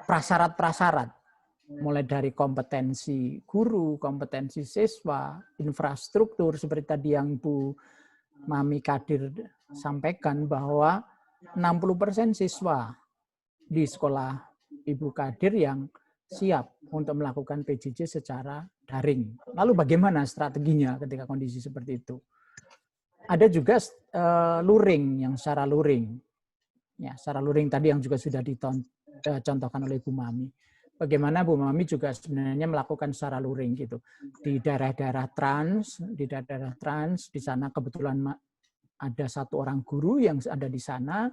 prasyarat-prasyarat, mulai dari kompetensi guru, kompetensi siswa, infrastruktur seperti tadi yang Bu Mami Kadir sampaikan bahwa 60% siswa di sekolah Ibu Kadir yang siap untuk melakukan PJJ secara daring. Lalu bagaimana strateginya ketika kondisi seperti itu? Ada juga luring, yang secara luring. Ya, secara luring tadi yang juga sudah dicontohkan oleh Bu Mami. Bagaimana Bu Mami juga sebenarnya melakukan secara luring gitu. Di daerah-daerah trans, di sana kebetulan ada satu orang guru yang ada di sana,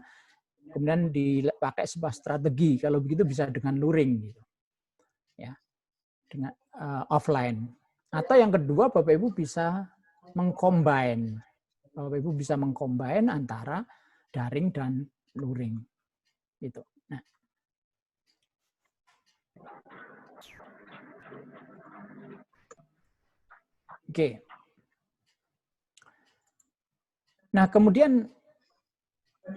kemudian dipakai sebuah strategi. Kalau begitu bisa dengan luring gitu. Ya. Dengan offline. Atau yang kedua Bapak Ibu bisa mengcombine. Bapak Ibu bisa mengcombine antara daring dan luring. Gitu. Nah. Oke. Nah, kemudian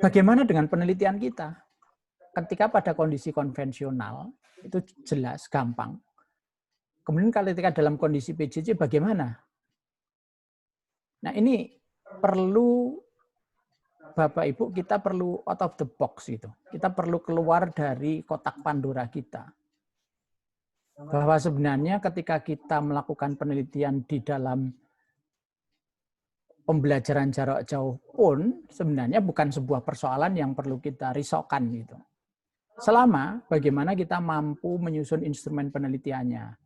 bagaimana dengan penelitian kita? Ketika pada kondisi konvensional, itu jelas, gampang. Kemudian ketika dalam kondisi PJJ bagaimana? Nah, ini perlu Bapak Ibu, kita perlu out of the box gitu. Kita perlu keluar dari kotak Pandora kita. Bahwa sebenarnya ketika kita melakukan penelitian di dalam pembelajaran jarak jauh pun sebenarnya bukan sebuah persoalan yang perlu kita risaukan gitu. Selama bagaimana kita mampu menyusun instrumen penelitiannya.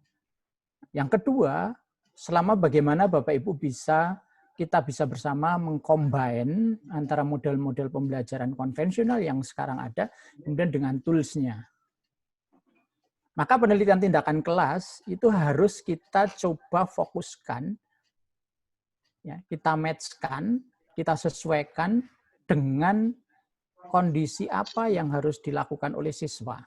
Yang kedua, selama bagaimana Bapak Ibu kita bisa bersama mengcombine antara model-model pembelajaran konvensional yang sekarang ada kemudian dengan tools-nya. Maka penelitian tindakan kelas itu harus kita coba fokuskan, ya, kita match-kan, kita sesuaikan dengan kondisi apa yang harus dilakukan oleh siswa.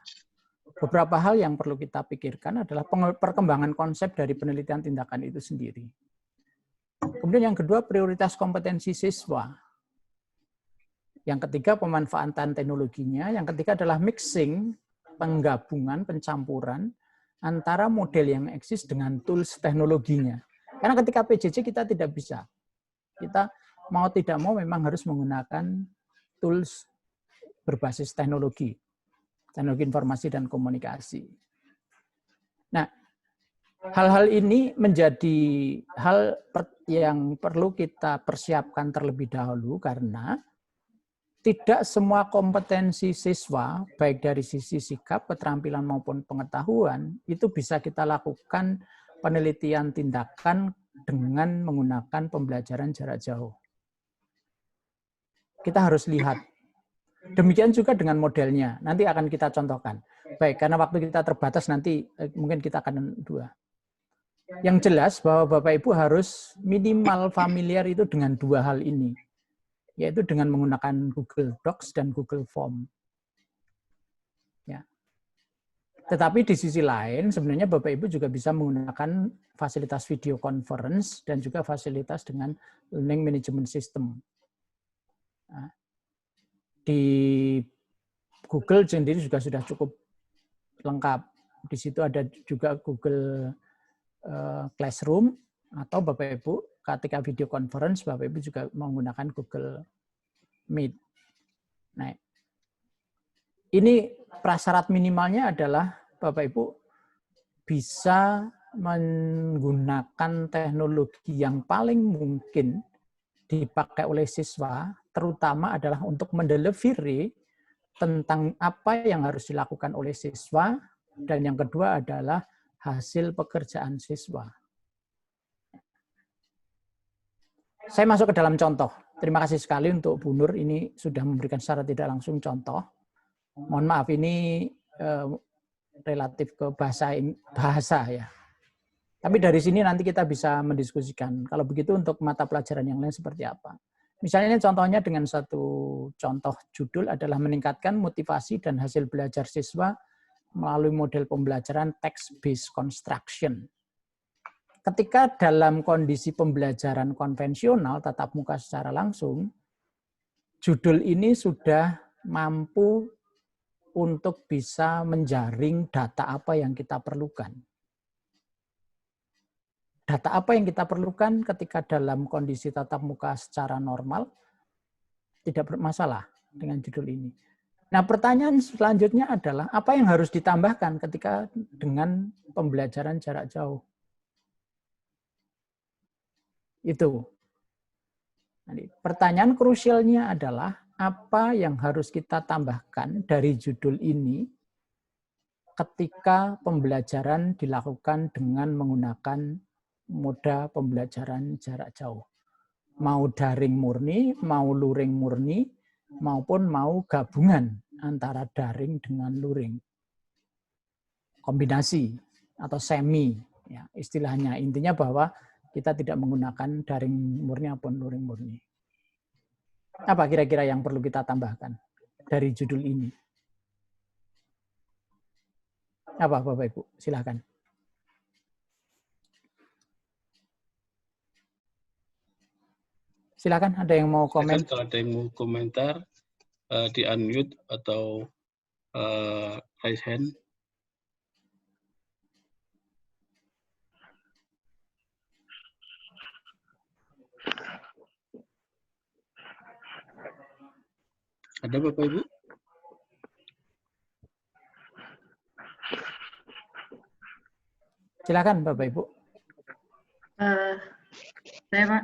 Beberapa hal yang perlu kita pikirkan adalah perkembangan konsep dari penelitian tindakan itu sendiri. Kemudian yang kedua, prioritas kompetensi siswa. Yang ketiga, pemanfaatan teknologinya. Yang ketiga adalah mixing, penggabungan, pencampuran antara model yang eksis dengan tools teknologinya. Karena ketika PJJ kita tidak bisa. Kita mau tidak mau memang harus menggunakan tools berbasis teknologi informasi dan komunikasi. Nah, hal-hal ini menjadi hal yang perlu kita persiapkan terlebih dahulu karena tidak semua kompetensi siswa, baik dari sisi sikap, keterampilan maupun pengetahuan, itu bisa kita lakukan penelitian tindakan dengan menggunakan pembelajaran jarak jauh. Kita harus lihat. Demikian juga dengan modelnya. Nanti akan kita contohkan. Baik, karena waktu kita terbatas nanti mungkin kita akan dua. Yang jelas bahwa Bapak Ibu harus minimal familiar itu dengan dua hal ini. Yaitu dengan menggunakan Google Docs dan Google Form. Ya. Tetapi di sisi lain, sebenarnya Bapak Ibu juga bisa menggunakan fasilitas video conference dan juga fasilitas dengan learning management system. Nah, di Google sendiri juga sudah cukup lengkap. Di situ ada juga Google Classroom, atau Bapak Ibu ketika video conference, Bapak Ibu juga menggunakan Google Meet. Nah, ini prasyarat minimalnya adalah Bapak Ibu bisa menggunakan teknologi yang paling mungkin dipakai oleh siswa, terutama adalah untuk mendelivery tentang apa yang harus dilakukan oleh siswa, dan yang kedua adalah hasil pekerjaan siswa. Saya masuk ke dalam contoh. Terima kasih sekali untuk Bu Nur, ini sudah memberikan secara tidak langsung contoh. Mohon maaf, ini relatif ke bahasa ya. Tapi dari sini nanti kita bisa mendiskusikan. Kalau begitu untuk mata pelajaran yang lain seperti apa. Misalnya contohnya dengan satu contoh judul adalah meningkatkan motivasi dan hasil belajar siswa melalui model pembelajaran text-based construction. Ketika dalam kondisi pembelajaran konvensional, tatap muka secara langsung, judul ini sudah mampu untuk bisa menjaring data apa yang kita perlukan. Data apa yang kita perlukan ketika dalam kondisi tatap muka secara normal, tidak bermasalah dengan judul ini. Nah, pertanyaan selanjutnya adalah apa yang harus ditambahkan ketika dengan pembelajaran jarak jauh? Itu. Jadi, pertanyaan krusialnya adalah apa yang harus kita tambahkan dari judul ini ketika pembelajaran dilakukan dengan menggunakan moda pembelajaran jarak jauh. Mau daring murni, mau luring murni, maupun mau gabungan antara daring dengan luring. Kombinasi atau semi, ya, istilahnya. Intinya bahwa kita tidak menggunakan daring murni maupun luring murni. Apa kira-kira yang perlu kita tambahkan dari judul ini? Apa Bapak Ibu? Silakan. Silakan, ada yang mau komen? Silakan, kalau ada yang mau komentar, di unmute atau raise hand. Ada Bapak Ibu? Silakan Bapak Ibu. Saya Pak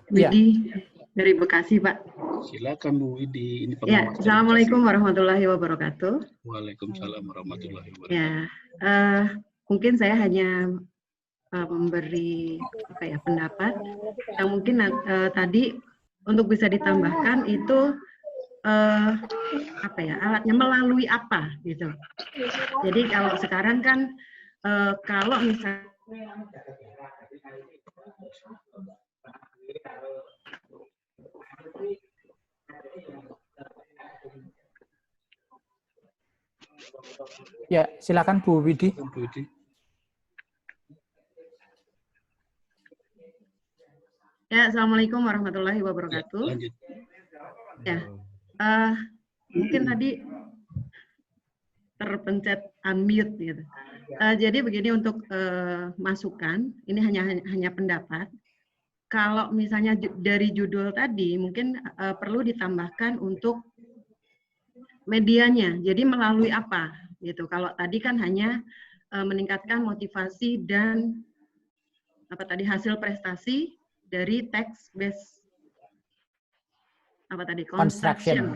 Widi dari Bekasi Pak. Silakan Bu Widi. Ini Ya, pengawas. Assalamualaikum warahmatullahi wabarakatuh. Waalaikumsalam warahmatullahi wabarakatuh. Ya, mungkin saya hanya memberi pendapat yang mungkin tadi untuk bisa ditambahkan itu alatnya melalui apa gitu. Jadi kalau sekarang kan kalau misalnya ya, silakan Bu Widi. Bu Widi. Ya, Assalamualaikum warahmatullahi wabarakatuh. Ya, lanjut. Ya, mungkin tadi terpencet unmute gitu. Jadi begini untuk masukan, ini hanya pendapat. Kalau misalnya dari judul tadi mungkin perlu ditambahkan untuk medianya. Jadi melalui apa gitu. Kalau tadi kan hanya meningkatkan motivasi dan hasil prestasi dari text based construction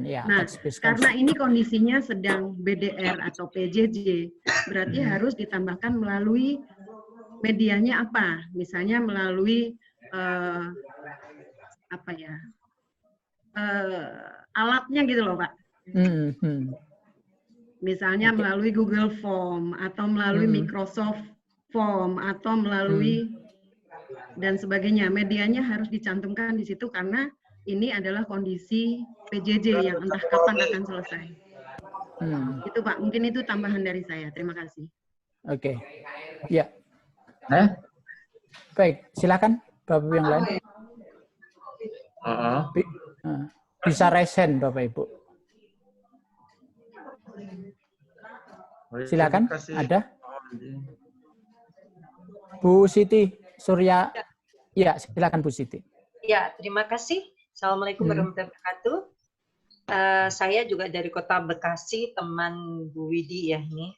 ya. Nah, karena ini kondisinya sedang BDR atau PJJ, berarti harus ditambahkan melalui medianya apa? Misalnya melalui alatnya gitu loh Pak. Misalnya melalui Google Form atau melalui Microsoft Form atau melalui dan sebagainya. Medianya harus dicantumkan di situ karena ini adalah kondisi PJJ yang entah kapan akan selesai. Itu Pak, mungkin itu tambahan dari saya. Terima kasih. Oke. Ya. Baik, silakan Bapak yang lain. Bisa raise hand Bapak Ibu. Silakan, ada? Bu Siti Surya. Ya, silakan Bu Siti. Ya, terima kasih. Assalamualaikum warahmatullahi wabarakatuh. Saya juga dari Kota Bekasi, teman Bu Widi ya ini.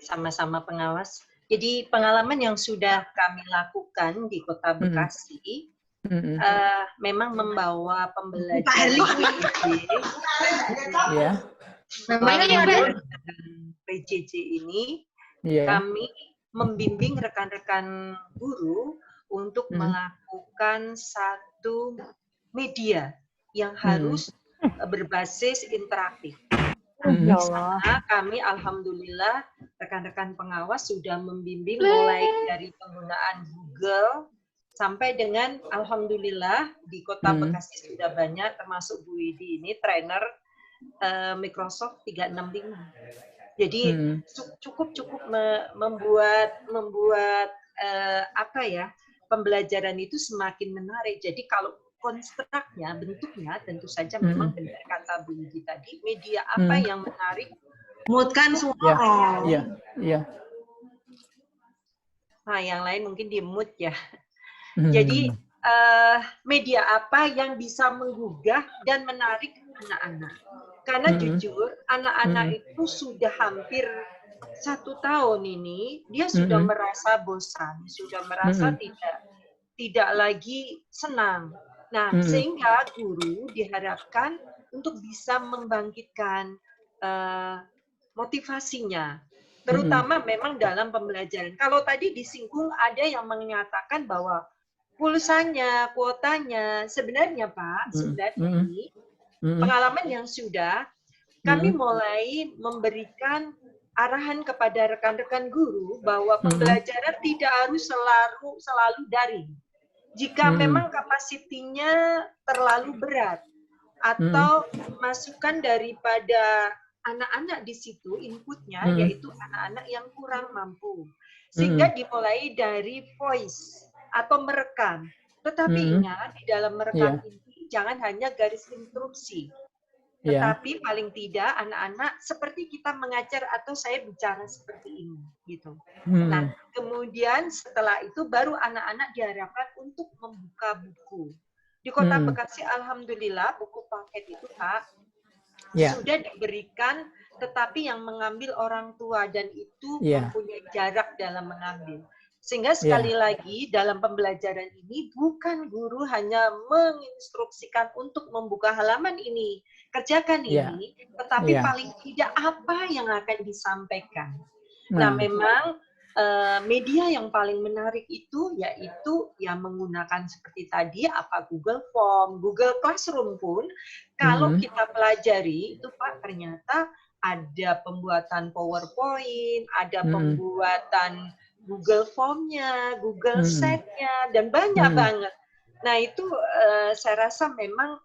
Sama-sama pengawas. Jadi pengalaman yang sudah kami lakukan di Kota Bekasi memang membawa pembelajaran PJJ ini. Kami membimbing rekan-rekan guru untuk melakukan satu media yang harus berbasis interaktif. Di sana kami alhamdulillah rekan-rekan pengawas sudah membimbing mulai dari penggunaan Google sampai dengan alhamdulillah di Kota Bekasi sudah banyak termasuk Bu Widi ini trainer Microsoft 365. Jadi cukup membuat pembelajaran itu semakin menarik. Jadi kalau konstruknya, bentuknya tentu saja memang benar kata Bu Widi tadi, media apa yang menarik. Mutkan suara. Iya. Nah, yang lain mungkin di mute ya. Jadi media apa yang bisa menggugah dan menarik anak-anak. Karena jujur, anak-anak itu sudah hampir 1 tahun ini, dia sudah merasa bosan, sudah merasa tidak lagi senang. Nah, sehingga guru diharapkan untuk bisa membangkitkan motivasinya. Terutama memang dalam pembelajaran. Kalau tadi disinggung ada yang menyatakan bahwa pulsanya, kuotanya, sebenarnya Pak, sebenarnya ini pengalaman yang sudah, kami mulai memberikan arahan kepada rekan-rekan guru bahwa pembelajaran tidak harus selalu daring. Jika memang kapasitinya terlalu berat atau masukan daripada anak-anak di situ inputnya yaitu anak-anak yang kurang mampu, sehingga dimulai dari voice atau merekam. Tetapi ingat di dalam merekam ini jangan hanya garis instruksi, tetapi paling tidak anak-anak seperti kita mengajar atau saya bicara seperti ini gitu. Nah, kemudian setelah itu baru anak-anak diharapkan untuk membuka buku. Di Kota Bekasi alhamdulillah buku paket itu Pak sudah diberikan, tetapi yang mengambil orang tua dan itu mempunyai jarak dalam mengambil. Sehingga sekali lagi dalam pembelajaran ini bukan guru hanya menginstruksikan untuk membuka halaman ini, kerjakan ini, tetapi paling tidak apa yang akan disampaikan. Nah, memang media yang paling menarik itu yaitu yang menggunakan seperti tadi apa Google Form, Google Classroom pun kalau kita pelajari itu Pak ternyata ada pembuatan PowerPoint, ada pembuatan Google Form-nya, Google Sheet-nya dan banyak banget. Nah, itu saya rasa memang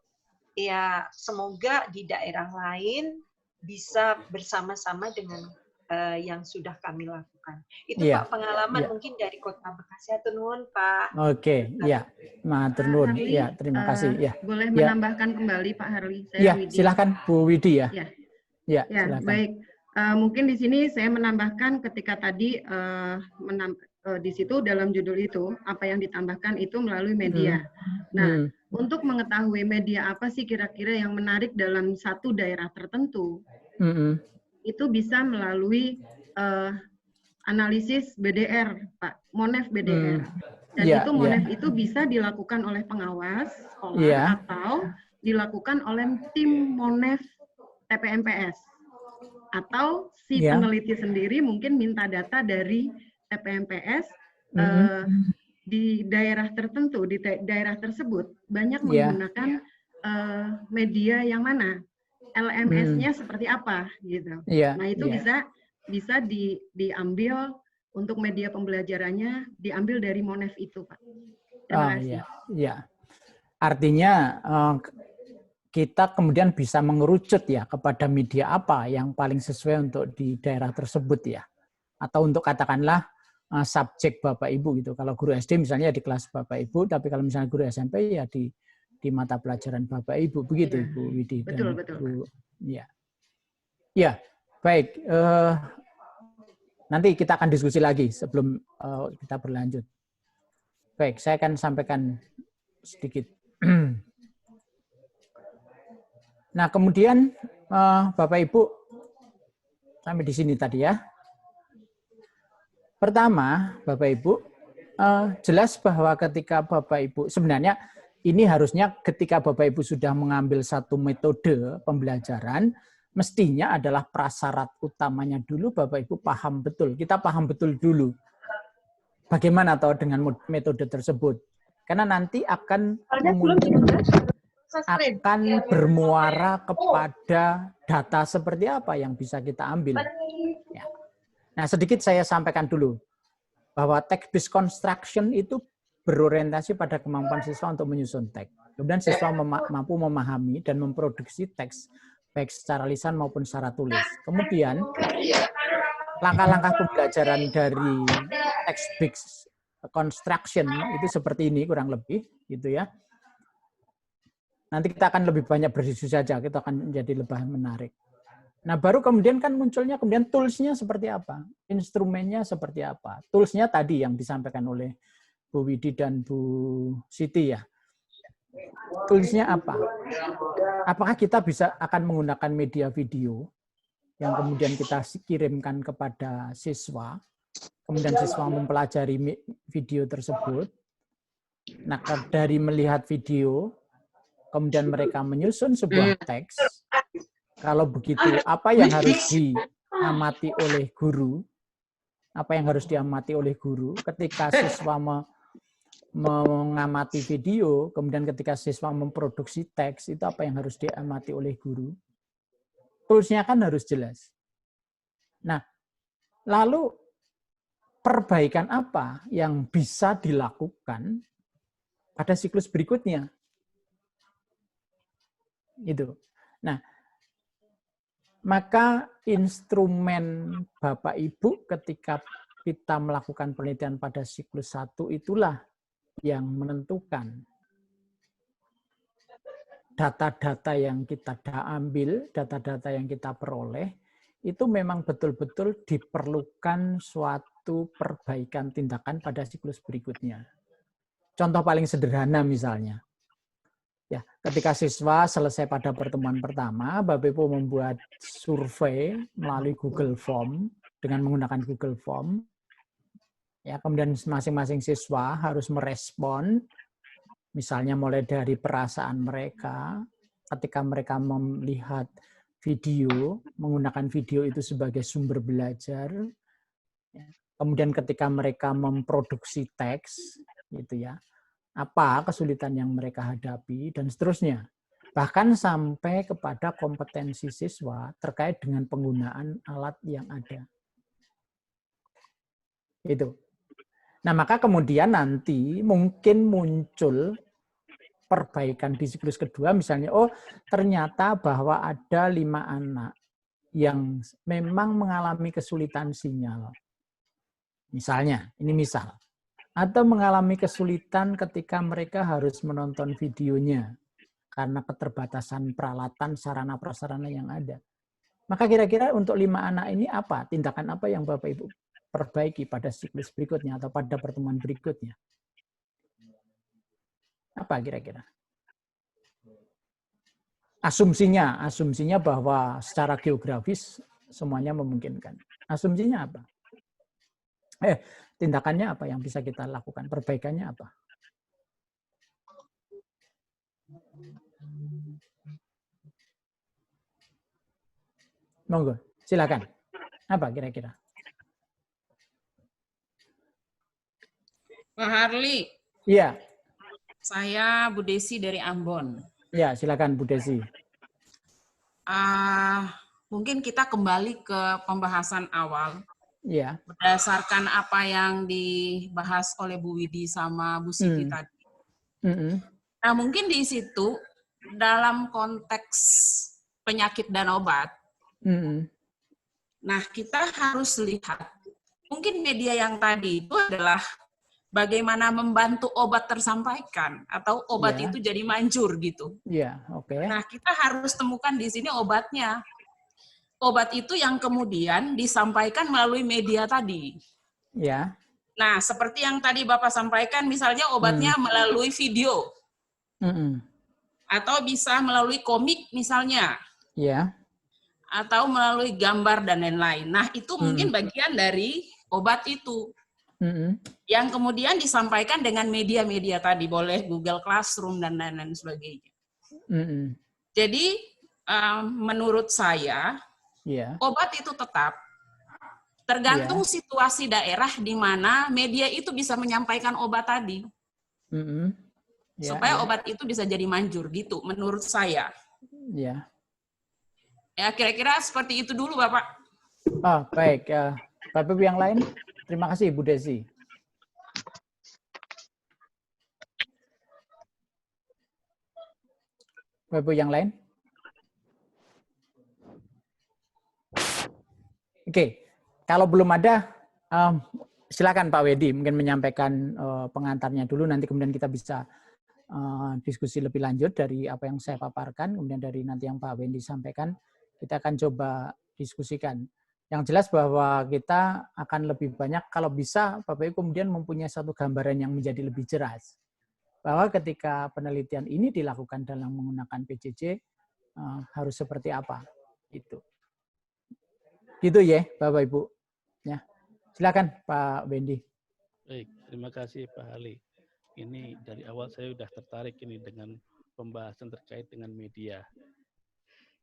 ya semoga di daerah lain bisa bersama-sama dengan yang sudah kami lakukan. Itu Pak pengalaman mungkin dari Kota Bekasi. Hatur nuhun Pak. Oke, matur nuhun. Ya, terima kasih. Boleh menambahkan kembali Pak Harli? Silakan Bu Widi ya. Silakan. Baik. Mungkin di sini saya menambahkan ketika tadi di situ dalam judul itu apa yang ditambahkan itu melalui media. Nah, untuk mengetahui media apa sih kira-kira yang menarik dalam satu daerah tertentu, itu bisa melalui analisis BDR, Pak, Monef BDR. Dan itu Monef itu bisa dilakukan oleh pengawas sekolah atau dilakukan oleh tim Monef TPMPS. Atau si peneliti sendiri mungkin minta data dari TPMPS di daerah tertentu, di daerah tersebut banyak menggunakan media yang mana, LMS-nya seperti apa gitu. Nah itu bisa diambil untuk media pembelajarannya diambil dari Monef itu Pak. Terima kasih. Artinya kita kemudian bisa mengerucut ya kepada media apa yang paling sesuai untuk di daerah tersebut ya. Atau untuk katakanlah subjek Bapak Ibu gitu. Kalau guru SD misalnya di kelas Bapak Ibu, tapi kalau misalnya guru SMP ya di mata pelajaran Bapak Ibu. Begitu Ibu Widi. Betul. Ya, baik. Nanti kita akan diskusi lagi sebelum kita berlanjut. Baik, saya akan sampaikan sedikit. Nah, kemudian Bapak Ibu sampai di sini tadi ya. Pertama, Bapak Ibu, jelas bahwa ketika Bapak Ibu, sebenarnya ini harusnya ketika Bapak Ibu sudah mengambil satu metode pembelajaran, mestinya adalah prasyarat utamanya dulu Bapak Ibu paham betul. Kita paham betul dulu bagaimana atau dengan metode tersebut. Karena nanti akan bermuara kepada data seperti apa yang bisa kita ambil. Ya. Nah, sedikit saya sampaikan dulu bahwa text-based construction itu berorientasi pada kemampuan siswa untuk menyusun teks. Kemudian siswa mampu memahami dan memproduksi teks baik secara lisan maupun secara tulis. Kemudian langkah-langkah pembelajaran dari text-based construction itu seperti ini kurang lebih, gitu ya. Nanti kita akan lebih banyak berdiskusi saja, kita akan menjadi lebih menarik. Nah, baru kemudian kan munculnya kemudian tools-nya seperti apa, instrumennya seperti apa. Tools-nya tadi yang disampaikan oleh Bu Widi dan Bu Siti ya. Tools-nya apa? Apakah kita bisa akan menggunakan media video yang kemudian kita kirimkan kepada siswa, kemudian siswa mempelajari video tersebut. Nah, dari melihat video, kemudian mereka menyusun sebuah teks. Kalau begitu, apa yang harus diamati oleh guru? Apa yang harus diamati oleh guru ketika siswa mengamati video, kemudian ketika siswa memproduksi teks, itu apa yang harus diamati oleh guru? Tools-nya kan harus jelas. Nah, lalu perbaikan apa yang bisa dilakukan pada siklus berikutnya? Itu. Nah, maka instrumen Bapak Ibu ketika kita melakukan penelitian pada siklus 1 itulah yang menentukan data-data yang kita ambil, data-data yang kita peroleh, itu memang betul-betul diperlukan suatu perbaikan tindakan pada siklus berikutnya. Contoh paling sederhana misalnya, ya, ketika siswa selesai pada pertemuan pertama, Bapak Ibu membuat survei melalui Google Form dengan menggunakan Google Form. Ya, kemudian masing-masing siswa harus merespon, misalnya mulai dari perasaan mereka ketika mereka melihat video, menggunakan video itu sebagai sumber belajar. Kemudian ketika mereka memproduksi teks, gitu ya. Apa kesulitan yang mereka hadapi, dan seterusnya. Bahkan sampai kepada kompetensi siswa terkait dengan penggunaan alat yang ada. Itu. Nah, maka kemudian nanti mungkin muncul perbaikan di siklus kedua, misalnya, oh ternyata bahwa ada 5 anak yang memang mengalami kesulitan sinyal. Misalnya, ini misal. Atau mengalami kesulitan ketika mereka harus menonton videonya karena keterbatasan peralatan, sarana prasarana yang ada. Maka kira-kira untuk 5 anak ini apa? Tindakan apa yang Bapak Ibu perbaiki pada siklus berikutnya atau pada pertemuan berikutnya? Apa kira-kira? Asumsinya bahwa secara geografis semuanya memungkinkan. Asumsinya apa? Tindakannya apa yang bisa kita lakukan? Perbaikannya apa? Monggo, silakan. Apa kira-kira? Pak Harli. Iya. Saya Bu Desi dari Ambon. Ya, silakan Bu Desi. Mungkin kita kembali ke pembahasan awal. Ya. Berdasarkan apa yang dibahas oleh Bu Widi sama Bu Siti tadi. Nah, mungkin di situ dalam konteks penyakit dan obat, nah kita harus lihat mungkin media yang tadi itu adalah bagaimana membantu obat tersampaikan atau obat itu jadi manjur gitu. Iya, oke. Nah, kita harus temukan di sini obatnya. Obat itu yang kemudian disampaikan melalui media tadi. Ya. Nah, seperti yang tadi Bapak sampaikan, misalnya obatnya melalui video. Atau bisa melalui komik misalnya. Ya. Atau melalui gambar dan lain-lain. Nah, itu mungkin bagian dari obat itu. Yang kemudian disampaikan dengan media-media tadi, boleh Google Classroom dan lain-lain sebagainya. Jadi, menurut saya, obat itu tetap tergantung situasi daerah di mana media itu bisa menyampaikan obat tadi. Supaya obat itu bisa jadi manjur gitu, menurut saya. Ya, kira-kira seperti itu dulu, Bapak. Oh, baik. Bapak Ibu yang lain, terima kasih Bu Desi. Bapak Ibu yang lain? Oke, kalau belum ada, silakan Pak Wedi mungkin menyampaikan pengantarnya dulu, nanti kemudian kita bisa diskusi lebih lanjut dari apa yang saya paparkan, kemudian dari nanti yang Pak Wendy sampaikan, kita akan coba diskusikan. Yang jelas bahwa kita akan lebih banyak, kalau bisa Bapak Ibu kemudian mempunyai satu gambaran yang menjadi lebih jelas. Bahwa ketika penelitian ini dilakukan dalam menggunakan PJJ, harus seperti apa. Gitu ya Bapak Ibu. Ya. Silakan Pak Wendy. Baik, terima kasih Pak Ali. Ini dari awal saya sudah tertarik ini dengan pembahasan terkait dengan media.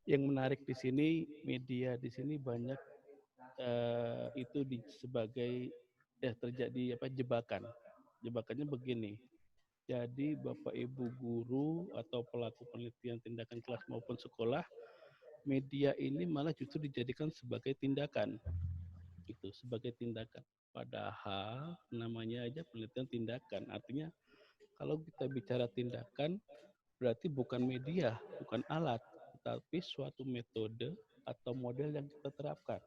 Yang menarik di sini, media di sini banyak itu sebagai terjadi jebakan. Jebakannya begini. Jadi Bapak Ibu guru atau pelaku penelitian tindakan kelas maupun sekolah, media ini malah justru dijadikan sebagai tindakan. Itu sebagai tindakan. Padahal namanya aja penelitian tindakan. Artinya kalau kita bicara tindakan, berarti bukan media, bukan alat, tetapi suatu metode atau model yang kita terapkan.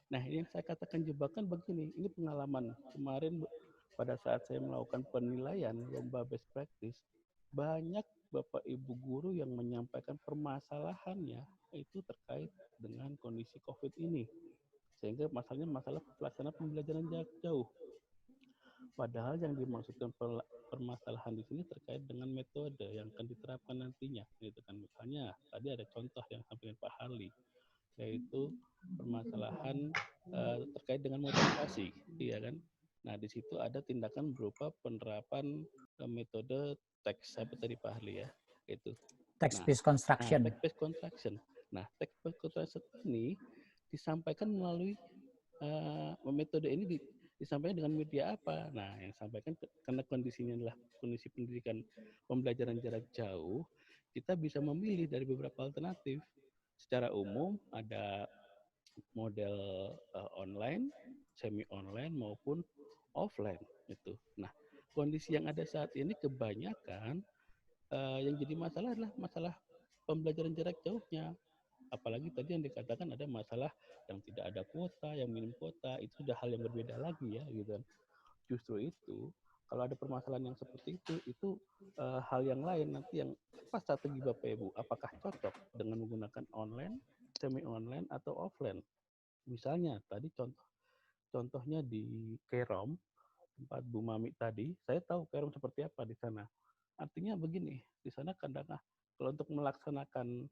Nah, ini yang saya katakan jebakan begini, ini pengalaman kemarin pada saat saya melakukan penilaian lomba best practice, banyak Bapak Ibu guru yang menyampaikan permasalahannya itu terkait dengan kondisi COVID ini. Sehingga masalahnya masalah pelaksanaan pembelajaran jarak jauh. Padahal yang dimaksudkan permasalahan di sini terkait dengan metode yang akan diterapkan nantinya. Gitu kan. Misalnya tadi ada contoh yang sampaikan Pak Harli, yaitu permasalahan terkait dengan motivasi, ya kan? Nah di situ ada tindakan berupa penerapan metode text apa tadi Pak Harli ya, itu Text-based construction. Text-based construction. Nah text-based construction ini disampaikan melalui metode ini disampaikan dengan media apa? Nah, yang sampaikan karena kondisinya adalah kondisi pendidikan pembelajaran jarak jauh, kita bisa memilih dari beberapa alternatif. Secara umum ada model online, semi online maupun offline itu. Nah, kondisi yang ada saat ini kebanyakan yang jadi masalah adalah masalah pembelajaran jarak jauhnya. Apalagi tadi yang dikatakan ada masalah yang tidak ada kuota, yang minim kuota, itu sudah hal yang berbeda lagi ya, gitu kan. Justru itu, kalau ada permasalahan yang seperti itu hal yang lain nanti yang apa strategi Bapak Ibu, apakah cocok dengan menggunakan online, semi online atau offline? Misalnya tadi contohnya di Kerom, tempat Bu Mami tadi, saya tahu Kerom seperti apa di sana. Artinya begini, di sana kadang kalau untuk melaksanakan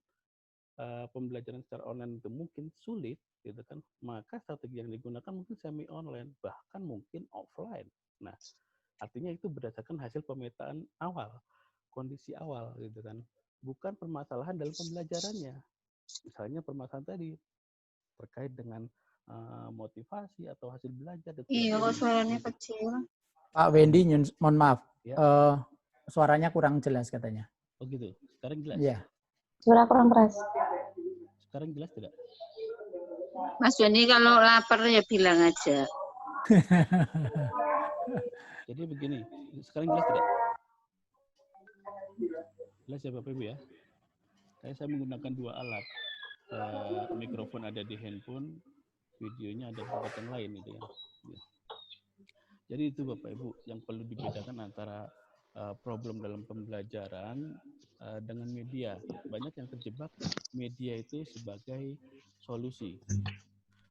pembelajaran secara online itu mungkin sulit, gitu kan, maka strategi yang digunakan mungkin semi online, bahkan mungkin offline. Nah, artinya itu berdasarkan hasil pemetaan awal, kondisi awal, gitu kan, bukan permasalahan dalam pembelajarannya. Misalnya permasalahan tadi terkait dengan motivasi atau hasil belajar. Iya, kok suaranya kecil. Pak Wendy, mohon maaf, ya. Suaranya kurang jelas katanya. Oh gitu, sekarang jelas? Iya. Suara kurang keras. Sekarang jelas tidak? Mas Joni kalau lapar ya bilang aja. Jadi begini, sekarang jelas tidak? Jelas ya Bapak Ibu ya? Saya menggunakan dua alat. Mikrofon ada di handphone, videonya ada di tempat yang lain gitu ya. Jadi itu Bapak Ibu yang perlu dibedakan antara problem dalam pembelajaran dengan media. Banyak yang terjebak media itu sebagai solusi.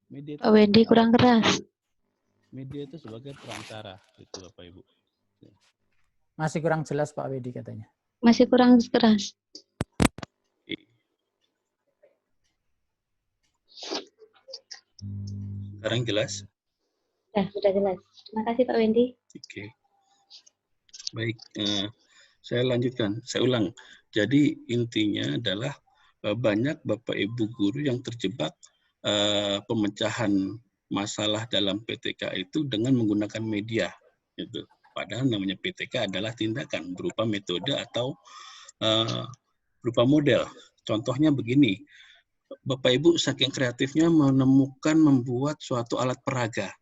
Media itu Wendy kurang keras. Media itu sebagai perantara, itu Bapak Ibu. Masih kurang jelas Pak Wendy katanya. Masih kurang keras. Sekarang jelas? Sudah jelas. Terima kasih Pak Wendy. Oke. Baik, saya lanjutkan, saya ulang. Jadi intinya adalah banyak Bapak Ibu guru yang terjebak pemecahan masalah dalam PTK itu dengan menggunakan media. Gitu. Padahal namanya PTK adalah tindakan berupa metode atau berupa model. Contohnya begini, Bapak Ibu saking kreatifnya membuat suatu alat peraga.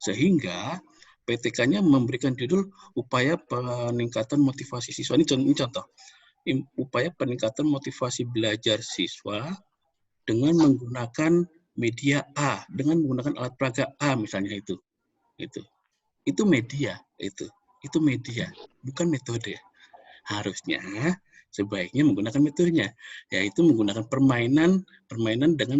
Sehingga PTK-nya memberikan judul upaya peningkatan motivasi siswa. Ini contoh. Upaya peningkatan motivasi belajar siswa dengan menggunakan media A, dengan menggunakan alat peraga A misalnya itu. Itu media, itu media, bukan metode. Harusnya sebaiknya menggunakan metodenya, yaitu menggunakan permainan dengan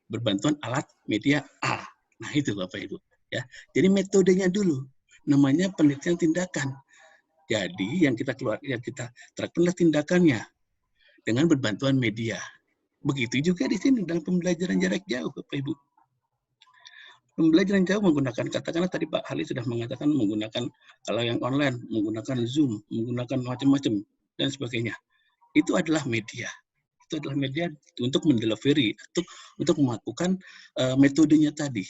berbantuan alat media A. Nah itu Bapak Ibu. Ya, jadi metodenya dulu, namanya penelitian tindakan. Jadi yang kita terapkanlah tindakannya dengan berbantuan media. Begitu juga di sini dalam pembelajaran jarak jauh, Bapak Ibu. Pembelajaran jauh menggunakan, katakanlah tadi Pak Hali sudah mengatakan menggunakan, kalau yang online, menggunakan Zoom, menggunakan macam-macam, dan sebagainya. Itu adalah media. Itu adalah media untuk mendelivery, untuk melakukan metodenya tadi.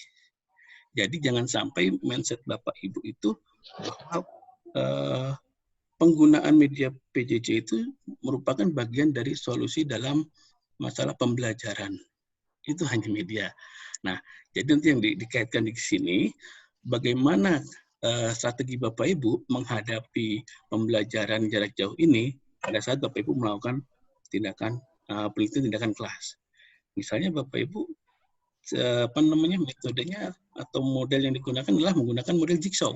Jadi jangan sampai mindset Bapak Ibu itu bahwa penggunaan media PJJ itu merupakan bagian dari solusi dalam masalah pembelajaran. Itu hanya media. Nah, jadi nanti yang dikaitkan di sini, bagaimana strategi Bapak Ibu menghadapi pembelajaran jarak jauh ini pada saat Bapak Ibu melakukan penelitian tindakan kelas. Misalnya Bapak Ibu, metodenya atau model yang digunakan adalah menggunakan model jigsaw.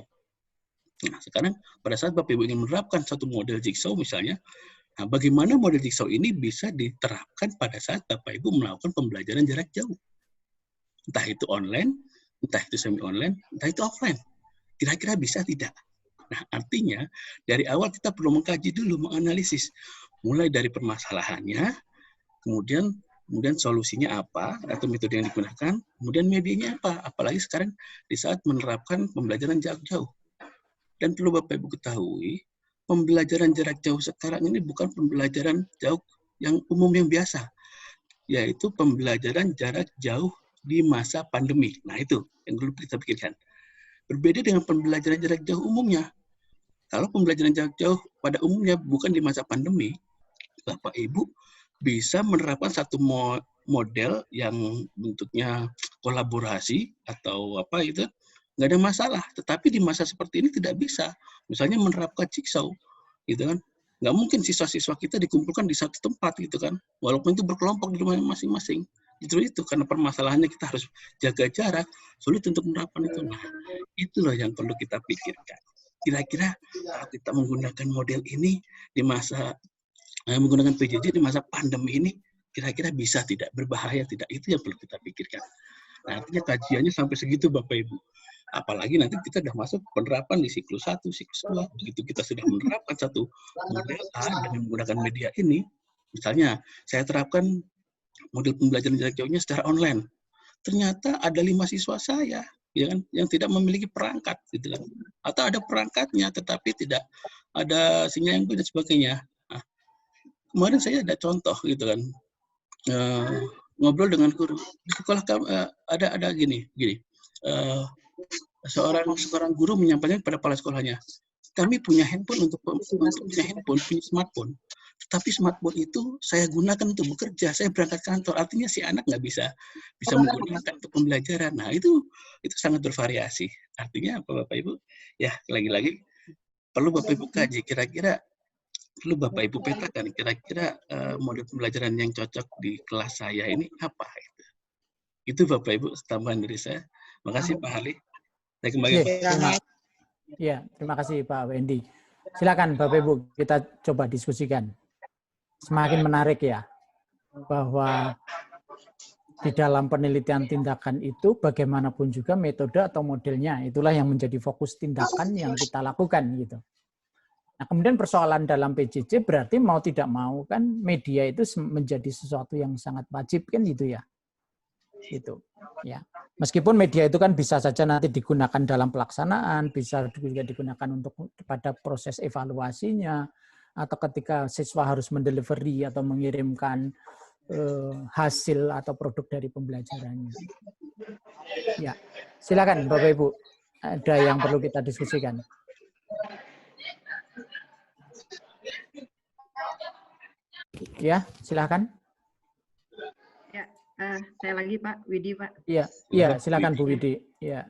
Nah, sekarang pada saat Bapak Ibu ingin menerapkan satu model jigsaw misalnya, nah, bagaimana model jigsaw ini bisa diterapkan pada saat Bapak Ibu melakukan pembelajaran jarak jauh? Entah itu online, entah itu semi-online, entah itu offline. Kira-kira bisa tidak? Nah, artinya dari awal kita perlu mengkaji dulu, menganalisis. Mulai dari permasalahannya, kemudian solusinya apa, atau metode yang digunakan, kemudian medianya apa. Apalagi sekarang di saat menerapkan pembelajaran jarak jauh. Dan perlu Bapak Ibu ketahui, pembelajaran jarak jauh sekarang ini bukan pembelajaran jauh yang umum yang biasa, yaitu pembelajaran jarak jauh di masa pandemi. Nah itu yang perlu kita pikirkan. Berbeda dengan pembelajaran jarak jauh umumnya. Kalau pembelajaran jarak jauh pada umumnya bukan di masa pandemi, Bapak Ibu bisa menerapkan satu model yang bentuknya kolaborasi atau apa itu, nggak ada masalah. Tetapi di masa seperti ini tidak bisa. Misalnya menerapkan jigsaw, gitu kan. Nggak mungkin siswa-siswa kita dikumpulkan di satu tempat, gitu kan. Walaupun itu berkelompok di rumah masing-masing. Justru itu, karena permasalahannya kita harus jaga jarak, sulit untuk menerapkan itu. Nah, itulah yang perlu kita pikirkan. Kira-kira kalau kita menggunakan model ini di masa, menggunakan PJJ di masa pandemi ini, kira-kira bisa tidak, berbahaya tidak, itu yang perlu kita pikirkan. Nah, artinya kajiannya sampai segitu Bapak Ibu. Apalagi nanti kita sudah masuk penerapan di siklus 1, siklus 2. Begitu kita sudah menerapkan satu model A dengan menggunakan media ini, misalnya saya terapkan model pembelajaran jarak jauhnya secara online. Ternyata ada 5 siswa saya ya kan, yang tidak memiliki perangkat, gitu kan. Atau ada perangkatnya tetapi tidak ada sinyal yang dan sebagainya. Nah, kemarin saya ada contoh gitu kan, ngobrol dengan guru di sekolah. Ada gini, seorang guru menyampaikan kepada kepala sekolahnya, kami punya handphone punya smartphone, tetapi smartphone itu saya gunakan untuk bekerja, saya berangkat kantor, artinya si anak nggak bisa menggunakan untuk pembelajaran. Nah itu sangat bervariasi. Artinya apa Bapak Ibu? Ya lagi-lagi perlu Bapak Ibu kaji, kira-kira perlu Bapak Ibu petakan, kira-kira model pembelajaran yang cocok di kelas saya ini apa itu. Itu Bapak Ibu tambahan dari saya. Makasih Pak Hali. Saya kembali. Terima kasih Pak Wendy. Silakan Bapak Ibu, kita coba diskusikan. Semakin menarik ya, bahwa di dalam penelitian tindakan itu bagaimanapun juga metode atau modelnya, itulah yang menjadi fokus tindakan yang kita lakukan gitu. Nah, kemudian persoalan dalam PJJ berarti mau tidak mau kan media itu menjadi sesuatu yang sangat wajib kan gitu ya. Itu ya. Meskipun media itu kan bisa saja nanti digunakan dalam pelaksanaan, bisa juga digunakan untuk pada proses evaluasinya, atau ketika siswa harus mendelivery atau mengirimkan hasil atau produk dari pembelajarannya. Ya, silakan Bapak Ibu, ada yang perlu kita diskusikan. Ya, silakan. Saya lagi Pak Widi Pak. Iya, silakan Bu Widi. Ya.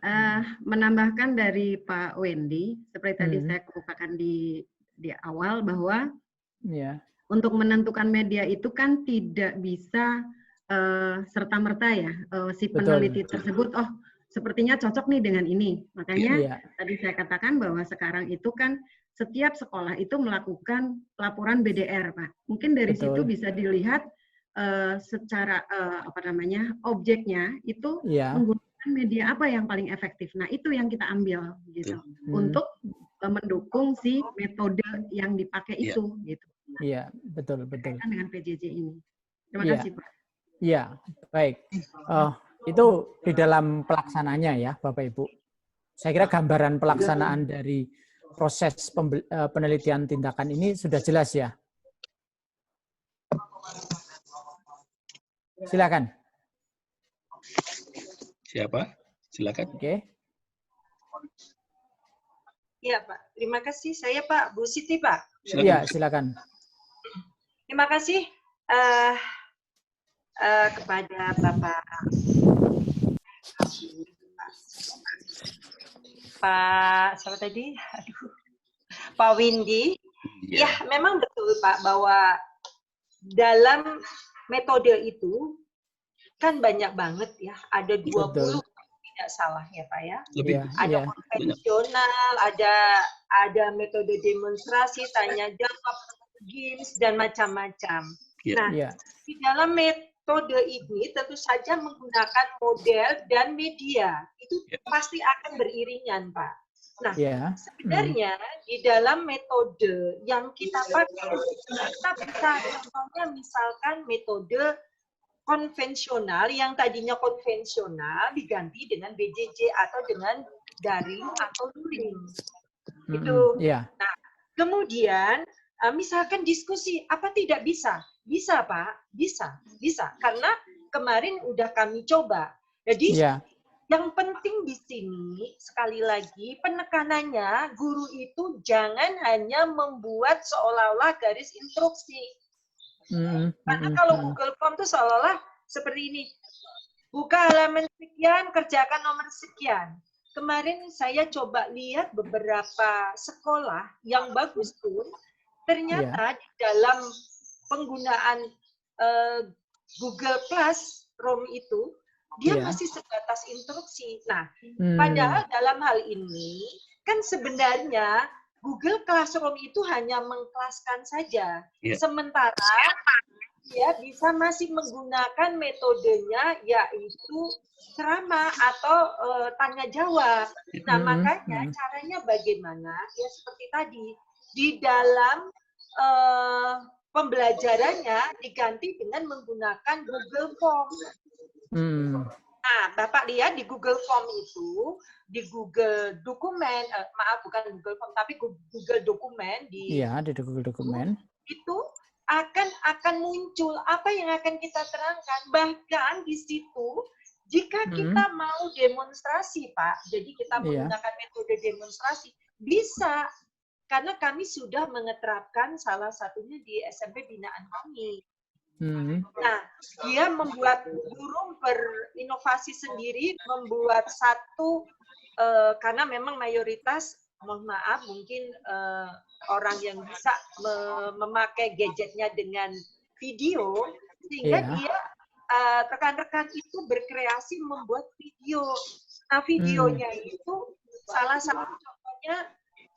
Menambahkan dari Pak Wendy, seperti tadi saya kemukakan di awal bahwa untuk menentukan media itu kan tidak bisa serta-merta ya si peneliti tersebut sepertinya cocok nih dengan ini. Makanya tadi saya katakan bahwa sekarang itu kan setiap sekolah itu melakukan laporan BDR, Pak. Mungkin dari situ bisa dilihat secara objeknya itu menggunakan media apa yang paling efektif. Nah, itu yang kita ambil gitu untuk mendukung si metode yang dipakai itu gitu. Iya, betul. Dengan PJJ ini. Terima kasih, Pak. Iya, baik. Itu di dalam pelaksananya ya, Bapak Ibu. Saya kira gambaran pelaksanaan dari proses penelitian tindakan ini sudah jelas ya. Silakan. Siapa? Silakan. Oke. Iya, Pak. Terima kasih. Saya Pak Bu Siti, Pak. Iya, silakan. Terima kasih kepada Bapak siapa tadi? Aduh. Pak Windy. Ya, memang betul Pak bahwa dalam metode itu kan banyak banget ya, ada 20 tidak salah ya Pak ya. Ada konvensional, ada metode demonstrasi, tanya jawab, games dan macam-macam. Nah, di dalam metode ini tentu saja menggunakan model dan media itu pasti akan beriringan Pak. Nah, sebenarnya di dalam metode yang kita pakai, kita bisa contohnya misalkan metode konvensional yang tadinya konvensional diganti dengan BJJ atau dengan daring atau luring. Itu. Nah, kemudian misalkan diskusi, apa tidak bisa? Bisa, Pak. Bisa. Karena kemarin udah kami coba. Jadi, yang penting di sini, sekali lagi, penekanannya, guru itu jangan hanya membuat seolah-olah garis instruksi. Karena kalau Google Form itu seolah-olah seperti ini. Buka halaman sekian, kerjakan nomor sekian. Kemarin saya coba lihat beberapa sekolah yang bagus pun, ternyata di dalam penggunaan Google Classroom itu, dia masih sebatas instruksi. Nah, padahal dalam hal ini, kan sebenarnya Google Classroom itu hanya mengkelaskan saja. Sementara dia bisa masih menggunakan metodenya, yaitu ceramah atau tanya jawab. Nah, makanya caranya bagaimana? Ya seperti tadi, di dalam pembelajarannya diganti dengan menggunakan Google Form. Nah, Bapak lihat di Google Form itu, di Google Dokumen, bukan Google Form, tapi Google Dokumen di Google Dokumen itu akan muncul apa yang akan kita terangkan. Bahkan di situ, jika kita mau demonstrasi, Pak, jadi kita menggunakan metode demonstrasi, bisa. Karena kami sudah mengeterapkan salah satunya di SMP binaan kami. Nah, dia membuat guru berinovasi sendiri, membuat satu, karena memang mayoritas, mohon maaf, mungkin orang yang bisa memakai gadgetnya dengan video, sehingga dia, rekan-rekan itu berkreasi membuat video. Nah, videonya itu, salah satu contohnya,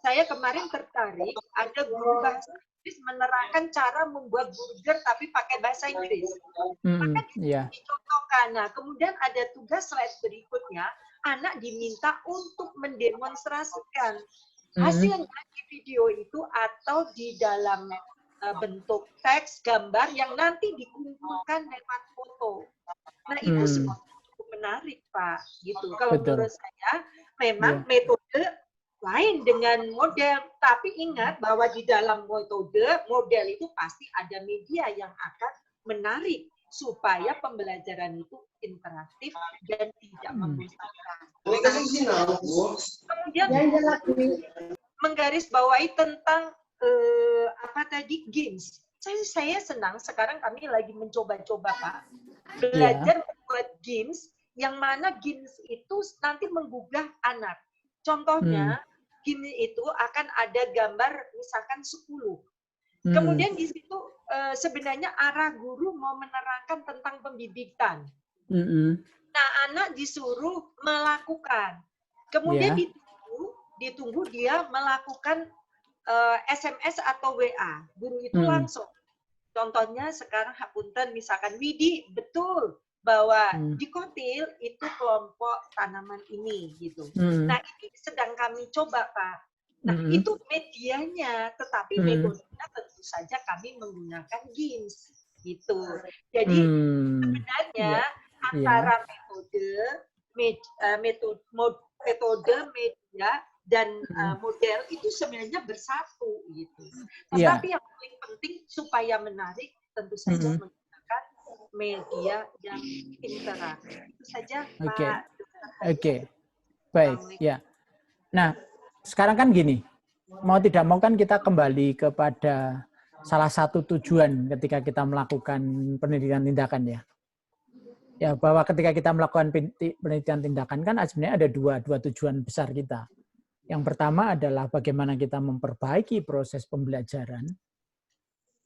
saya kemarin tertarik, ada guru bahasa menerangkan cara membuat burger tapi pakai bahasa Inggris. Maka dicontohkan. Nah, kemudian ada tugas slide berikutnya, anak diminta untuk mendemonstrasikan hasilnya di video itu atau di dalam bentuk teks, gambar yang nanti dikumpulkan lewat foto. Nah, itu semua cukup menarik, Pak. Gitu. Kalau menurut saya, memang metode lain dengan model, tapi ingat bahwa di dalam metode, model itu pasti ada media yang akan menarik supaya pembelajaran itu interaktif dan tidak membosankan. Kemudian menggarisbawahi tentang games. Saya senang sekarang kami lagi mencoba-coba Pak belajar membuat games yang mana games itu nanti menggugah anak. Contohnya, game itu akan ada gambar misalkan 10. Kemudian di situ sebenarnya arah guru mau menerangkan tentang pembibitan. Nah, anak disuruh melakukan. Kemudian ditunggu dia melakukan SMS atau WA. Guru itu langsung. Contohnya sekarang hapunten misalkan Widi, betul bahwa di Kotil itu kelompok tanaman ini gitu. Nah, ini sedang kami coba, Pak. Nah, itu medianya, tetapi metodenya tentu saja kami menggunakan GIMS gitu. Jadi sebenarnya antara metode media dan model itu sebenarnya bersatu gitu. Tetapi yang paling penting supaya menarik tentu saja menggunakan media yang interaktif. Itu saja Pak. Oke. Baik, ya. Nah, sekarang kan gini, mau tidak mau kan kita kembali kepada salah satu tujuan ketika kita melakukan pendidikan tindakan ya. Ya, bahwa ketika kita melakukan penelitian tindakan kan sebenarnya ada dua tujuan besar kita. Yang pertama adalah bagaimana kita memperbaiki proses pembelajaran,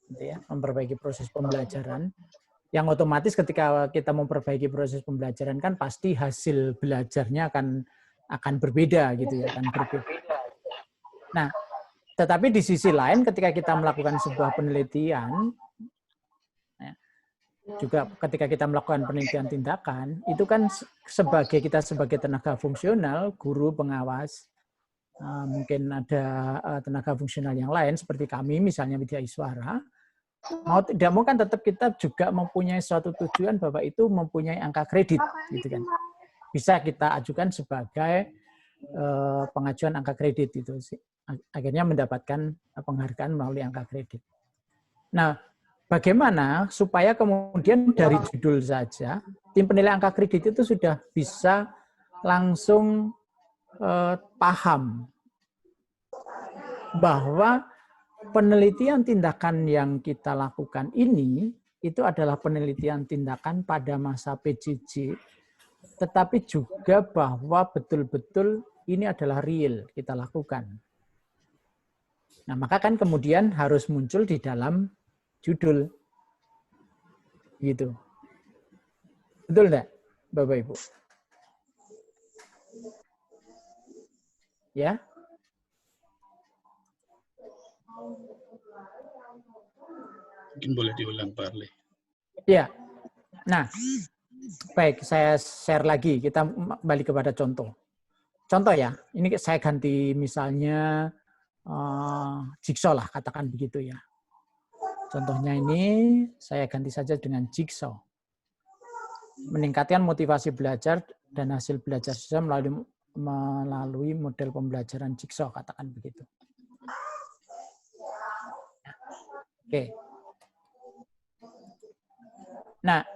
gitu ya, memperbaiki proses pembelajaran. Yang otomatis ketika kita memperbaiki proses pembelajaran kan pasti hasil belajarnya akan berbeda gitu ya, akan berbeda. Nah, tetapi di sisi lain ketika kita melakukan sebuah penelitian, juga ketika kita melakukan penelitian tindakan, itu kan kita sebagai tenaga fungsional, guru, pengawas, mungkin ada tenaga fungsional yang lain seperti kami misalnya Widya Iswara, mau tidak mau kan tetap kita juga mempunyai suatu tujuan bahwa itu mempunyai angka kredit gitu kan. Bisa kita ajukan sebagai pengajuan angka kredit itu sih. Akhirnya mendapatkan penghargaan melalui angka kredit. Nah, bagaimana supaya kemudian dari judul saja tim penilai angka kredit itu sudah bisa langsung paham bahwa penelitian tindakan yang kita lakukan ini itu adalah penelitian tindakan pada masa PJJ, tetapi juga bahwa betul-betul ini adalah real kita lakukan. Nah, maka kan kemudian harus muncul di dalam judul. Gitu. Betul enggak, Bapak Ibu? Ya? Mungkin boleh diulang, Pak Arli. Ya. Nah, baik, saya share lagi. Kita balik kepada contoh. Contoh ya, ini saya ganti misalnya jigsaw lah, katakan begitu ya. Contohnya ini saya ganti saja dengan jigsaw. Meningkatkan motivasi belajar dan hasil belajar siswa melalui model pembelajaran jigsaw, katakan begitu. Oke. Nah,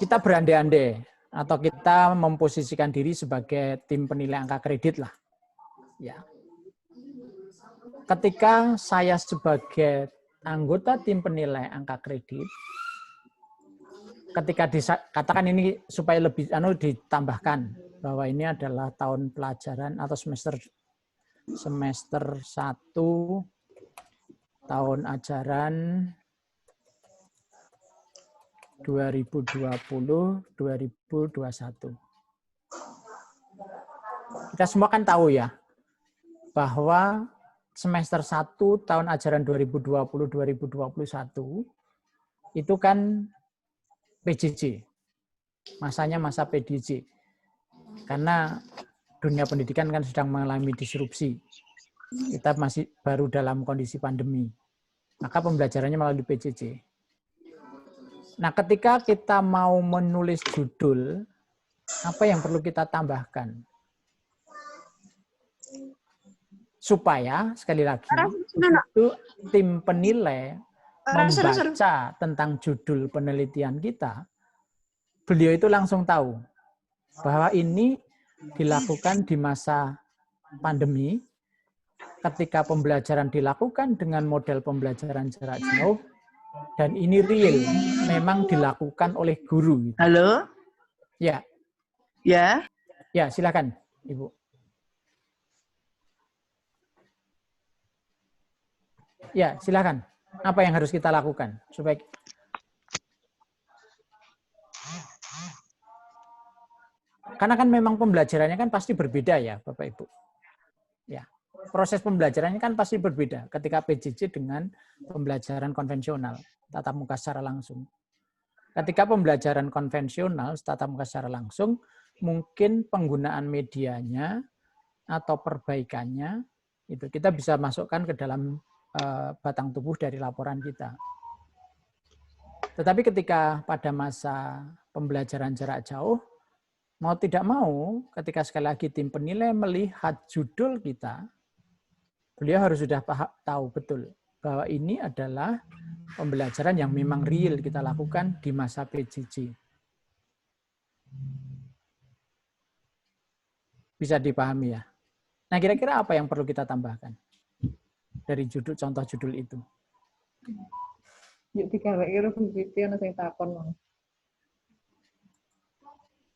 kita berandai-andai atau kita memposisikan diri sebagai tim penilai angka kredit lah. Ya. Ketika saya sebagai anggota tim penilai angka kredit, ketika katakan ini supaya lebih ditambahkan bahwa ini adalah tahun pelajaran atau semester 1 tahun ajaran 2020-2021. Kita semua kan tahu ya bahwa semester 1 tahun ajaran 2020-2021 itu kan PJJ. Masanya masa PJJ. Karena dunia pendidikan kan sedang mengalami disrupsi. Kita masih baru dalam kondisi pandemi. Maka pembelajarannya melalui PJJ. Nah, ketika kita mau menulis judul, apa yang perlu kita tambahkan? Supaya, sekali lagi, itu tim penilai membaca tentang judul penelitian kita, beliau itu langsung tahu bahwa ini dilakukan di masa pandemi, ketika pembelajaran dilakukan dengan model pembelajaran jarak jauh, dan ini real, memang dilakukan oleh guru. Halo? Ya. Ya? Ya, silakan, Ibu. Ya, silakan. Apa yang harus kita lakukan supaya karena kan memang pembelajarannya kan pasti berbeda ya, Bapak Ibu. Ya, proses pembelajarannya kan pasti berbeda ketika PJJ dengan pembelajaran konvensional, tatap muka secara langsung. Ketika pembelajaran konvensional, tatap muka secara langsung, mungkin penggunaan medianya atau perbaikannya itu kita bisa masukkan ke dalam batang tubuh dari laporan kita. Tetapi ketika pada masa pembelajaran jarak jauh, mau tidak mau, ketika sekali lagi tim penilai melihat judul kita, beliau harus sudah tahu betul bahwa ini adalah pembelajaran yang memang real kita lakukan di masa PJJ. Bisa dipahami ya? Nah, kira-kira apa yang perlu kita tambahkan dari judul, contoh judul itu? Yuk dikawek-kira PPT ana sing takon.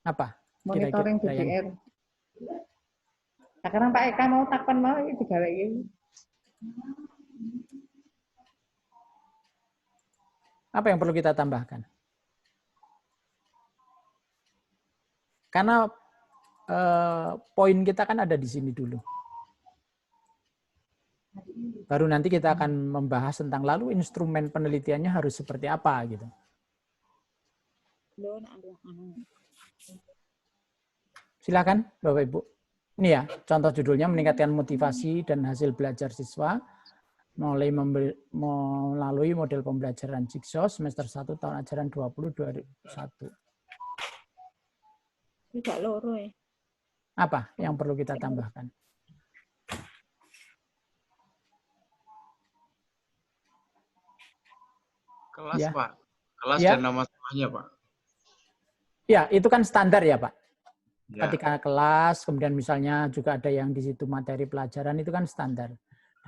Apa? Monitoring BDR. Sekarang Pak Eka mau takon mau iki digawek. Apa yang perlu kita tambahkan? Karena poin kita kan ada di sini dulu. Baru nanti kita akan membahas tentang lalu instrumen penelitiannya harus seperti apa gitu. Silakan Bapak Ibu. Ini ya, contoh judulnya meningkatkan motivasi dan hasil belajar siswa melalui model pembelajaran Jigsaw semester 1 tahun ajaran 2021. Tidak loro ya. Apa yang perlu kita tambahkan? Kelas, ya. Pak. Kelas ya. dan nama sekolahnya, Pak. Ya, itu kan standar ya, Pak. Ya. Ketika kelas, kemudian misalnya juga ada yang di situ materi pelajaran, itu kan standar.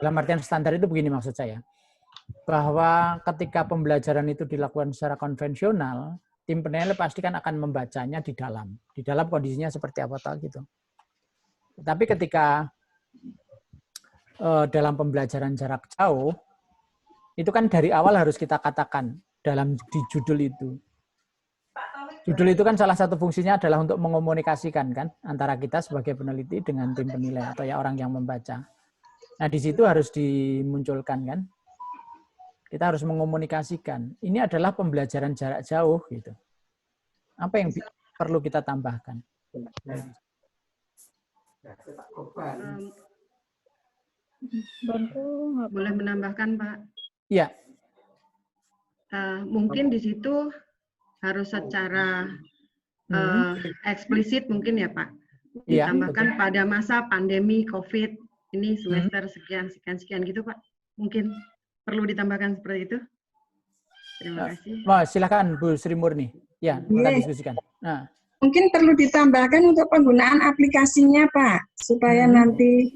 Dalam artian standar itu begini maksud saya. Bahwa ketika pembelajaran itu dilakukan secara konvensional, tim penilai pasti kan akan membacanya di dalam. Di dalam kondisinya seperti apa gitu. Tapi ketika dalam pembelajaran jarak jauh, itu kan dari awal harus kita katakan di judul itu. Judul itu kan salah satu fungsinya adalah untuk mengomunikasikan kan antara kita sebagai peneliti dengan tim penilai atau ya orang yang membaca. Nah, di situ harus dimunculkan kan. Kita harus mengomunikasikan. Ini adalah pembelajaran jarak jauh gitu. Apa yang perlu kita tambahkan? Boleh menambahkan, Pak? Iya. Mungkin di situ harus secara eksplisit mungkin ya, Pak. Ditambahkan pada masa pandemi COVID ini semester sekian gitu, Pak. Mungkin perlu ditambahkan seperti itu. Terima kasih. Wah, silakan Bu Sri Murni. Ya, kita diskusikan. Nah. Mungkin perlu ditambahkan untuk penggunaan aplikasinya, Pak, supaya nanti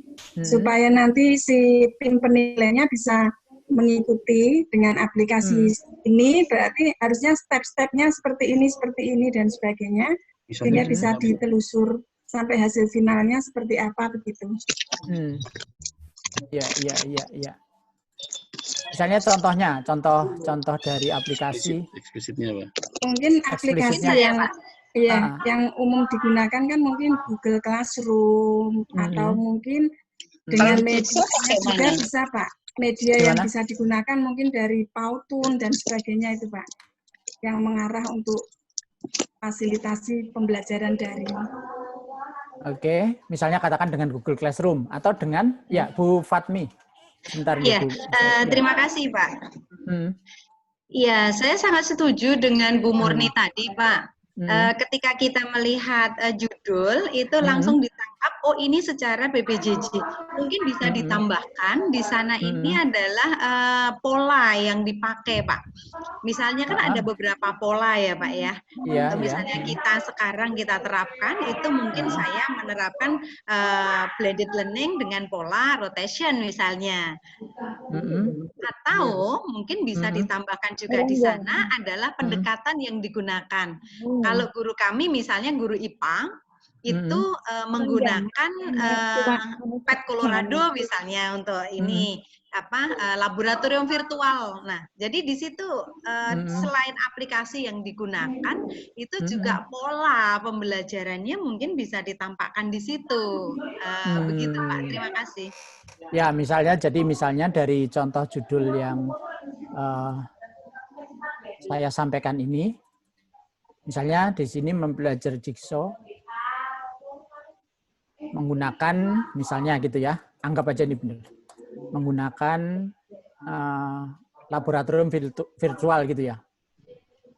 si tim penilainya bisa mengikuti dengan aplikasi ini. Berarti harusnya step-stepnya seperti ini dan sebagainya, sehingga bisa ditelusur sampai hasil finalnya seperti apa begitu. Iya. Misalnya contoh dari aplikasi. Eksplisitnya, Pak. Mungkin aplikasi yang umum digunakan kan mungkin Google Classroom atau mungkin dengan media juga bisa, Pak. Media yang bisa digunakan mungkin dari Powtoon dan sebagainya itu, Pak. Yang mengarah untuk fasilitasi pembelajaran daring. Oke, misalnya katakan dengan Google Classroom atau dengan Bu Fatmi. Sebentar, ya, terima kasih, Pak. Iya, saya sangat setuju dengan Bu Murni tadi, Pak. Ketika kita melihat judul itu langsung ditangkap, oh ini secara BPJJ. Mungkin bisa ditambahkan di sana ini adalah pola yang dipakai, Pak. Misalnya kan ada beberapa pola ya, Pak ya. Misalnya kita sekarang kita terapkan itu mungkin saya menerapkan blended learning dengan pola rotation misalnya. Atau mungkin bisa ditambahkan juga di sana adalah pendekatan yang digunakan. Kalau guru kami misalnya guru IPA itu menggunakan PET Colorado misalnya untuk ini. laboratorium virtual. Nah, jadi di situ selain aplikasi yang digunakan, itu juga pola pembelajarannya mungkin bisa ditampakkan di situ. Begitu Pak, terima kasih. Ya, misalnya dari contoh judul yang saya sampaikan ini, misalnya di sini mempelajari jigsaw menggunakan misalnya gitu ya, anggap aja ini benar, menggunakan laboratorium virtual gitu ya,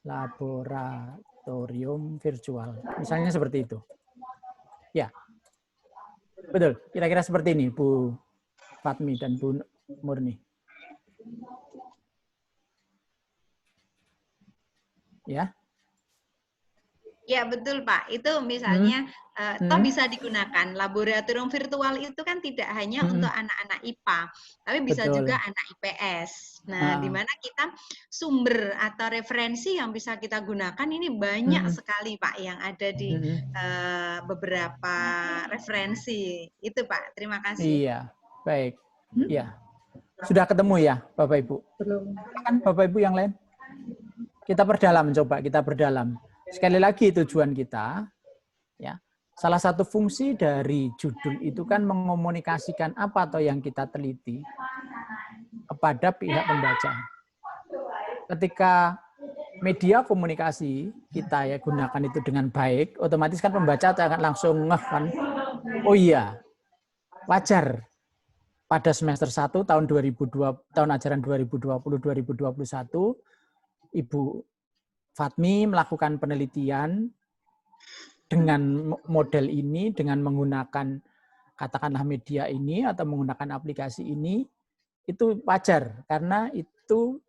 laboratorium virtual, misalnya seperti itu. Ya, betul. Kira-kira seperti ini, Bu Fatmi dan Bu Murni. Ya. Ya betul Pak, itu misalnya toh bisa digunakan. Laboratorium virtual itu kan tidak hanya untuk anak-anak IPA, tapi bisa juga anak IPS. Nah, di mana kita sumber atau referensi yang bisa kita gunakan ini banyak sekali Pak, yang ada di beberapa referensi. Itu Pak, terima kasih. Iya, baik. Iya. Sudah ketemu ya Bapak Ibu? Belum. Kan Bapak Ibu yang lain? Kita perdalam, coba kita perdalam. Sekali lagi tujuan kita, ya, salah satu fungsi dari judul itu kan mengomunikasikan apa atau yang kita teliti kepada pihak pembaca. Ketika media komunikasi kita ya gunakan itu dengan baik, otomatis kan pembaca akan langsung ngeh kan, oh iya, wajar pada semester 1 tahun ajaran 2020-2021 Ibu Fatmi melakukan penelitian dengan model ini, dengan menggunakan katakanlah media ini atau menggunakan aplikasi ini, itu wajar karena itu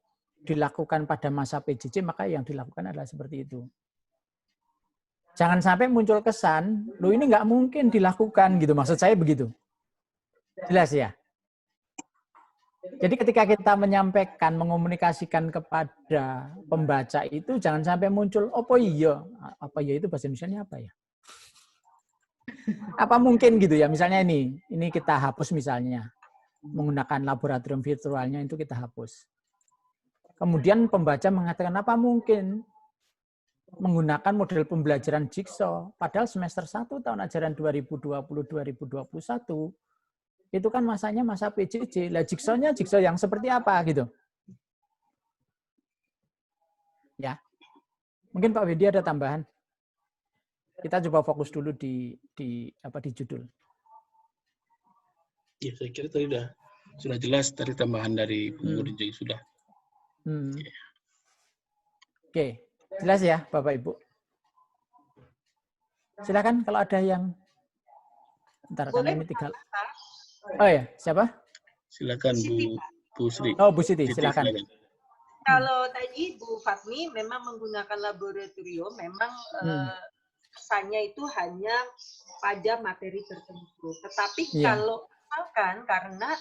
dilakukan pada masa PJJ, maka yang dilakukan adalah seperti itu. Jangan sampai muncul kesan, loh ini nggak mungkin dilakukan gitu, maksud saya begitu. Jelas ya? Jadi ketika kita menyampaikan, mengomunikasikan kepada pembaca itu jangan sampai muncul, apa iya itu bahasa Indonesianya apa ya? Apa mungkin gitu ya, misalnya ini kita hapus misalnya, menggunakan laboratorium virtualnya itu kita hapus. Kemudian pembaca mengatakan apa mungkin menggunakan model pembelajaran jigsaw, padahal semester 1 tahun ajaran 2020-2021 itu kan masanya masa PJJ. Lah jigsaw-nya jigsaw yang seperti apa gitu. Ya. Mungkin Pak Wendy ada tambahan. Kita coba fokus dulu di judul. Ya, saya kira tadi sudah jelas dari tambahan dari Bu Murni sudah. Oke. Jelas ya Bapak Ibu. Silakan kalau ada yang karena ini 3. Oh ya, siapa? Silakan Bu Sri. Oh, Bu Siti, silakan. Kalau tadi Bu Fatmi memang menggunakan laboratorium, memang kesannya itu hanya pada materi tertentu. Tetapi kalau misalkan karena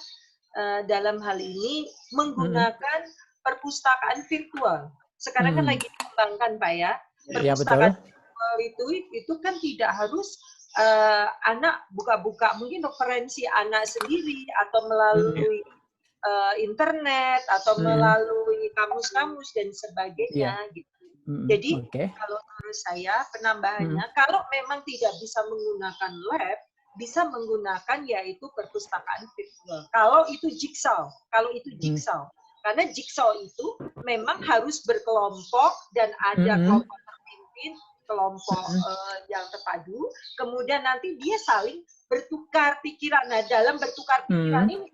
dalam hal ini menggunakan perpustakaan virtual. Sekarang kan lagi dikembangkan Pak ya. Perpustakaan virtual itu kan tidak harus anak buka-buka mungkin referensi anak sendiri atau melalui internet atau melalui kamus-kamus dan sebagainya gitu. Jadi kalau menurut saya penambahannya kalau memang tidak bisa menggunakan lab bisa menggunakan yaitu perpustakaan virtual. Kalau itu jigsaw, karena jigsaw itu memang harus berkelompok dan ada kelompok terpimpin, kelompok yang terpadu, kemudian nanti dia saling bertukar pikiran. Nah, dalam bertukar pikiran ini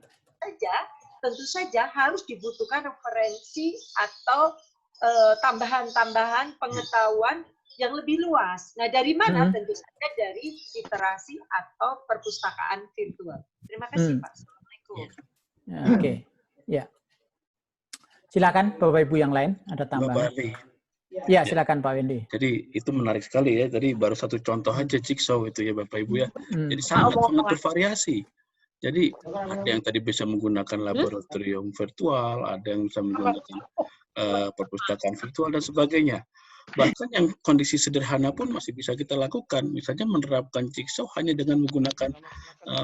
tentu saja harus dibutuhkan referensi atau tambahan-tambahan pengetahuan yang lebih luas. Nah, dari mana? Tentu saja dari literasi atau perpustakaan virtual. Terima kasih, Pak. Assalamualaikum. Oke, ya. Silakan Bapak Ibu yang lain ada tambahan. Ya, silakan Pak Wendy. Jadi itu menarik sekali ya. Tadi baru satu contoh aja jigsaw itu ya Bapak Ibu ya. Jadi sangat bervariasi. Jadi ada yang tadi bisa menggunakan laboratorium virtual, ada yang bisa menggunakan perpustakaan virtual dan sebagainya. Bahkan yang kondisi sederhana pun masih bisa kita lakukan. Misalnya menerapkan jigsaw hanya dengan menggunakan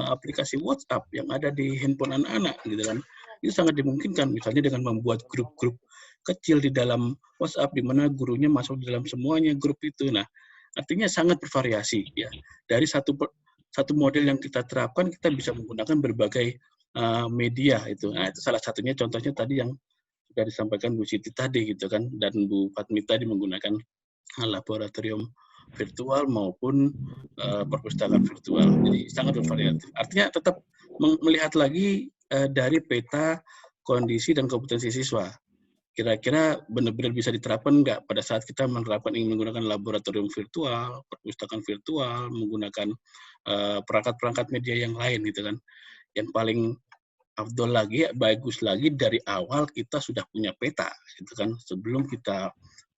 aplikasi WhatsApp yang ada di handphone anak-anak, gitu kan. itu sangat dimungkinkan, misalnya dengan membuat grup-grup kecil di dalam WhatsApp di mana gurunya masuk di dalam semuanya grup itu. Nah, artinya sangat bervariasi ya. Dari satu model yang kita terapkan, kita bisa menggunakan berbagai media itu. Nah, itu salah satunya contohnya tadi yang sudah disampaikan Bu Siti tadi gitu kan, dan Bu Fatmi tadi menggunakan laboratorium virtual maupun perpustakaan virtual. Jadi sangat bervariatif. Artinya tetap melihat lagi dari peta kondisi dan kompetensi siswa. Kira-kira benar-benar bisa diterapkan nggak pada saat kita ingin menggunakan laboratorium virtual, perpustakaan virtual, menggunakan perangkat-perangkat media yang lain gitu kan. Yang paling afdol lagi, bagus lagi dari awal kita sudah punya peta gitu kan. Sebelum kita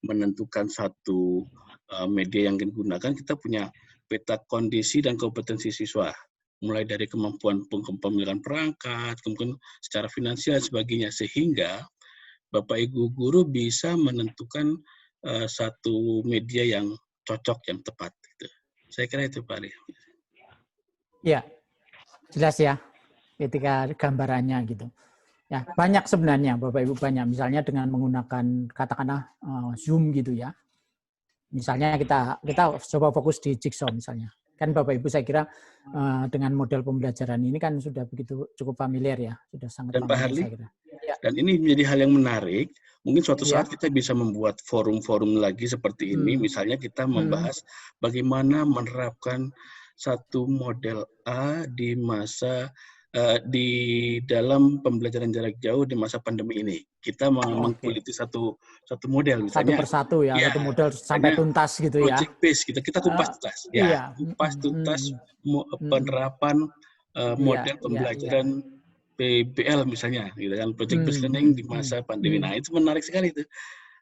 menentukan satu media yang digunakan, kita punya peta kondisi dan kompetensi siswa. Mulai dari kemampuan pemilikan perangkat, kemudian secara finansial dan sebagainya, sehingga Bapak Ibu guru bisa menentukan satu media yang cocok, yang tepat. Gitu. Saya kira itu Pak Ali. Ya, jelas ya, ketika gambarannya gitu. Ya, banyak sebenarnya Bapak Ibu, banyak. Misalnya dengan menggunakan katakanlah Zoom gitu ya. Misalnya kita coba fokus di Jigsaw misalnya. Kan Bapak Ibu saya kira dengan model pembelajaran ini kan sudah begitu cukup familiar ya, sudah sangat dan familiar Pak Harli, saya kira. Ya. Dan ini menjadi hal yang menarik. Mungkin suatu saat kita bisa membuat forum-forum lagi seperti ini. Misalnya kita membahas bagaimana menerapkan satu model A di masa di dalam pembelajaran jarak jauh di masa pandemi ini. Kita mengkuliti satu model misalnya. Satu persatu ya, satu model sampai tuntas gitu ya. Project base kita kupas tuntas. Ya, kupas tuntas penerapan model pembelajaran PBL misalnya, gitu kan, project based learning di masa pandemi. Nah, itu menarik sekali itu.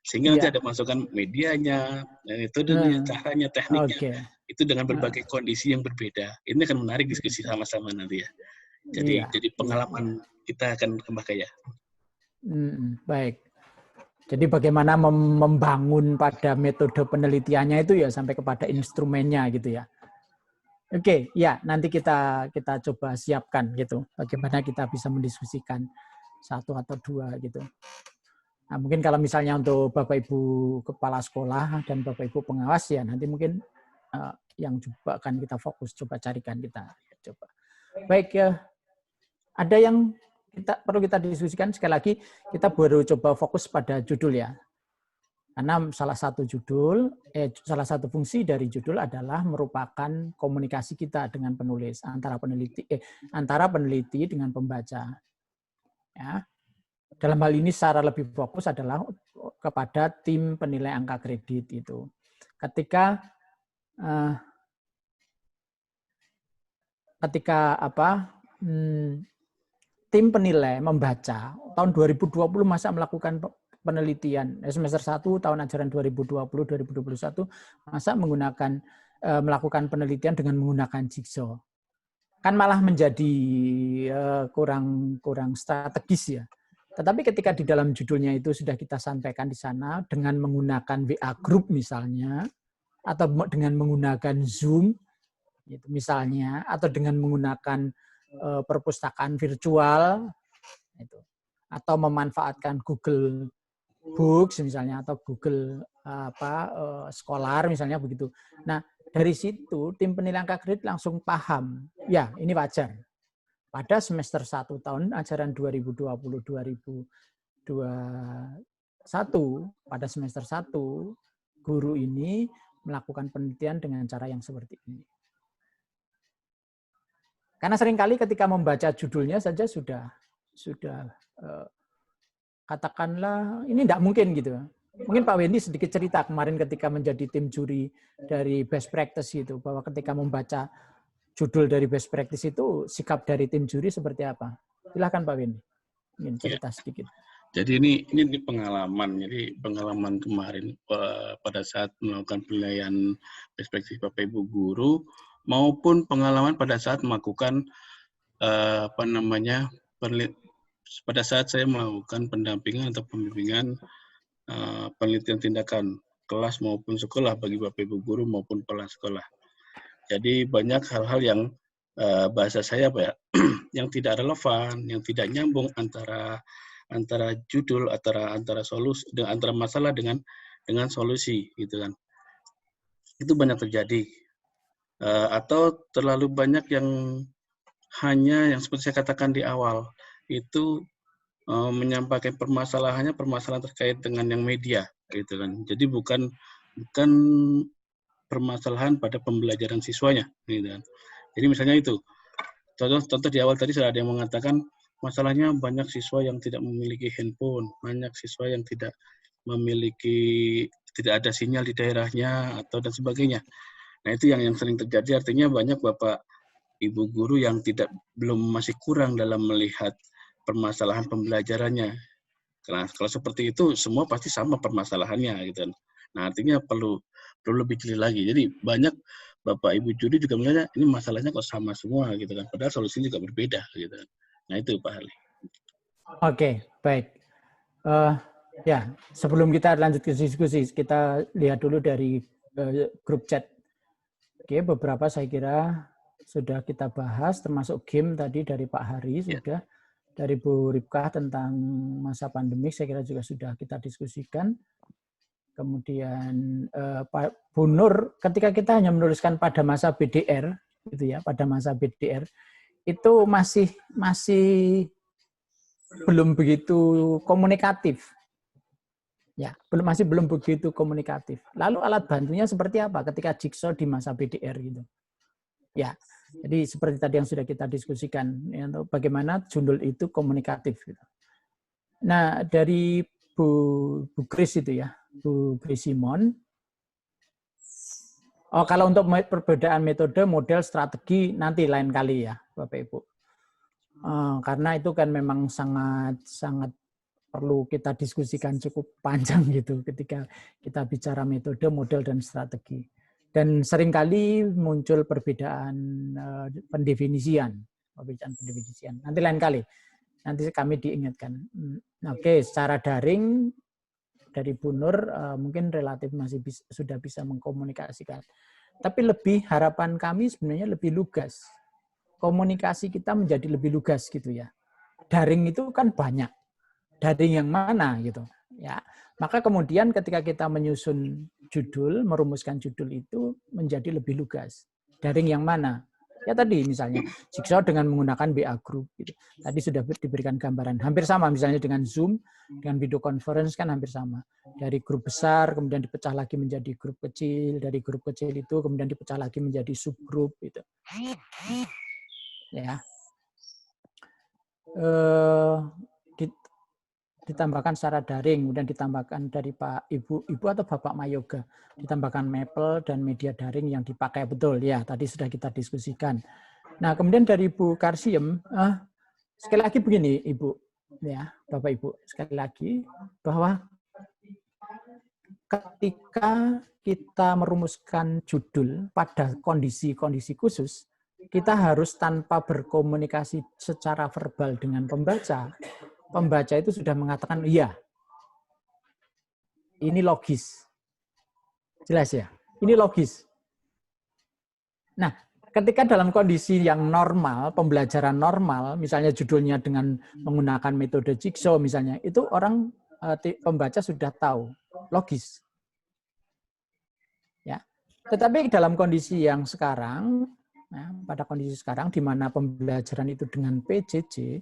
Sehingga nanti ada masukan medianya, metodenya, caranya, tekniknya. Itu dengan berbagai kondisi yang berbeda. Ini akan menarik diskusi sama-sama nanti ya. Jadi pengalaman kita akan kembali ya. Baik. Jadi bagaimana membangun pada metode penelitiannya itu ya sampai kepada instrumennya gitu ya. Oke, ya nanti kita coba siapkan gitu. Bagaimana kita bisa mendiskusikan satu atau dua gitu. Nah, mungkin kalau misalnya untuk Bapak Ibu kepala sekolah dan Bapak Ibu pengawas ya nanti mungkin yang coba akan kita fokus coba carikan kita coba. Baik ya. Ada yang perlu kita diskusikan sekali lagi kita baru coba fokus pada judul ya. Karena salah satu fungsi dari judul adalah merupakan komunikasi kita dengan penulis antara peneliti dengan pembaca. Ya. Dalam hal ini secara lebih fokus adalah kepada tim penilai angka kredit itu. Ketika tim penilai membaca tahun 2020 masa melakukan penelitian semester 1 tahun ajaran 2020-2021 masa melakukan penelitian dengan menggunakan Jigsaw. Kan malah menjadi kurang strategis ya. Tetapi ketika di dalam judulnya itu sudah kita sampaikan di sana dengan menggunakan WA group misalnya atau dengan menggunakan Zoom gitu, misalnya atau dengan menggunakan perpustakaan virtual itu atau memanfaatkan Google Books misalnya atau Google Scholar misalnya begitu. Nah, dari situ tim penilai angka kredit langsung paham. Ya, ini wajar. Pada semester 1 tahun ajaran 2020-2021 pada semester 1 guru ini melakukan penelitian dengan cara yang seperti ini. Karena seringkali ketika membaca judulnya saja sudah katakanlah ini tidak mungkin gitu. Mungkin Pak Wendy sedikit cerita kemarin ketika menjadi tim juri dari best practice itu bahwa ketika membaca judul dari best practice itu sikap dari tim juri seperti apa? Silakan Pak Wendy. Ingin cerita sedikit. Jadi ini pengalaman. Jadi pengalaman kemarin pada saat melakukan penilaian perspektif Bapak Ibu guru maupun pengalaman pada saat melakukan pada saat saya melakukan pendampingan atau pembimbingan penelitian tindakan kelas maupun sekolah bagi Bapak Ibu guru maupun kepala sekolah. Jadi banyak hal-hal yang bahasa saya yang tidak relevan, yang tidak nyambung antara judul, antara solusi, antara masalah dengan solusi, gitu kan. Itu banyak terjadi. Atau terlalu banyak yang hanya yang seperti saya katakan di awal, itu menyampaikan permasalahan terkait dengan yang media, gitu kan. Jadi bukan permasalahan pada pembelajaran siswanya, gitu kan. Jadi misalnya itu, contoh di awal tadi sudah ada yang mengatakan masalahnya banyak siswa yang tidak memiliki handphone, banyak siswa yang tidak ada sinyal di daerahnya atau dan sebagainya. Nah itu yang sering terjadi, artinya banyak bapak ibu guru yang masih kurang dalam melihat permasalahan pembelajarannya. Karena kalau seperti itu semua pasti sama permasalahannya, gitu. Nah artinya perlu lebih jeli lagi. Jadi banyak bapak ibu juri juga melihat ini masalahnya kok sama semua, gitu kan. Padahal solusinya juga berbeda, gitu. Nah itu Pak Harli. Oke, baik. Ya, sebelum kita lanjut ke diskusi, kita lihat dulu dari grup chat. Oke, beberapa saya kira sudah kita bahas, termasuk game tadi dari Pak Hari sudah, dari Bu Ripkah tentang masa pandemik, saya kira juga sudah kita diskusikan. Kemudian Pak Bu Nur, ketika kita hanya menuliskan pada masa BDR, gitu ya, pada masa BDR, itu masih belum begitu komunikatif. Ya, masih belum begitu komunikatif. Lalu alat bantunya seperti apa ketika jigsaw di masa BDR gitu? Ya, jadi seperti tadi yang sudah kita diskusikan, ya, bagaimana jundul itu komunikatif. Gitu. Nah, dari Bu Kris itu ya, Bu Kris Simon. Oh, kalau untuk perbedaan metode, model, strategi nanti lain kali ya, Bapak Ibu. Karena itu kan memang sangat perlu kita diskusikan cukup panjang gitu ketika kita bicara metode, model, dan strategi. Dan seringkali muncul perbedaan pendefinisian. Nanti lain kali. Nanti kami diingatkan. Oke, secara daring dari Bu Nur mungkin relatif sudah bisa mengkomunikasikan. Tapi harapan kami sebenarnya lebih lugas. Komunikasi kita menjadi lebih lugas gitu ya. Daring itu kan banyak. Daring yang mana gitu ya, maka kemudian ketika kita menyusun judul, merumuskan judul itu menjadi lebih lugas. Daring yang mana ya, tadi misalnya jigsaw dengan menggunakan BA Group gitu. Tadi sudah diberikan gambaran hampir sama, misalnya dengan Zoom, dengan video conference kan hampir sama, dari grup besar kemudian dipecah lagi menjadi grup kecil, dari grup kecil itu kemudian dipecah lagi menjadi subgrup gitu ya. Ditambahkan secara daring, kemudian ditambahkan dari Pak Ibu atau Bapak Mayoga, ditambahkan Maple dan media daring yang dipakai betul ya, tadi sudah kita diskusikan. Nah, kemudian dari Bu Karsiem, sekali lagi begini Ibu ya, Bapak Ibu, sekali lagi bahwa ketika kita merumuskan judul pada kondisi-kondisi khusus, kita harus tanpa berkomunikasi secara verbal dengan pembaca. Pembaca itu sudah mengatakan, iya, ini logis. Jelas ya? Ini logis. Nah, ketika dalam kondisi yang normal, pembelajaran normal, misalnya judulnya dengan menggunakan metode jigsaw misalnya, itu orang, pembaca sudah tahu, logis. Ya. Tetapi dalam kondisi yang sekarang, ya, pada kondisi sekarang, di mana pembelajaran itu dengan PJJ,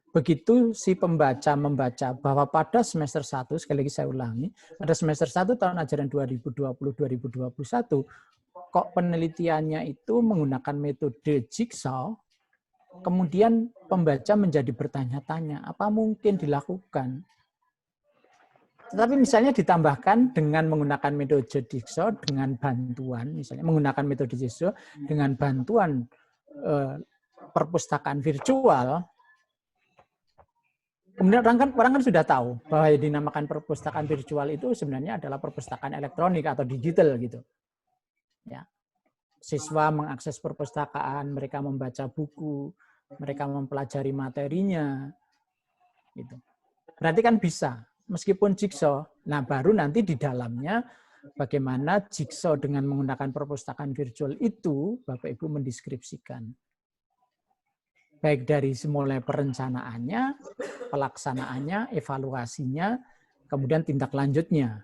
begitu si pembaca membaca bahwa pada semester 1, sekali lagi saya ulangi, pada semester 1 tahun ajaran 2020-2021, kok penelitiannya itu menggunakan metode jigsaw, kemudian pembaca menjadi bertanya-tanya, apa mungkin dilakukan? Tetapi misalnya ditambahkan dengan menggunakan metode jigsaw dengan bantuan, misalnya menggunakan metode jigsaw dengan bantuan perpustakaan virtual, kemudian orang kan sudah tahu bahwa yang dinamakan perpustakaan virtual itu sebenarnya adalah perpustakaan elektronik atau digital gitu. Ya. Siswa mengakses perpustakaan, mereka membaca buku, mereka mempelajari materinya. Gitu. Berarti kan bisa, meskipun jigsaw. Nah, baru nanti di dalamnya bagaimana jigsaw dengan menggunakan perpustakaan virtual itu Bapak Ibu mendeskripsikan. Baik dari mulai perencanaannya, pelaksanaannya, evaluasinya, kemudian tindak lanjutnya.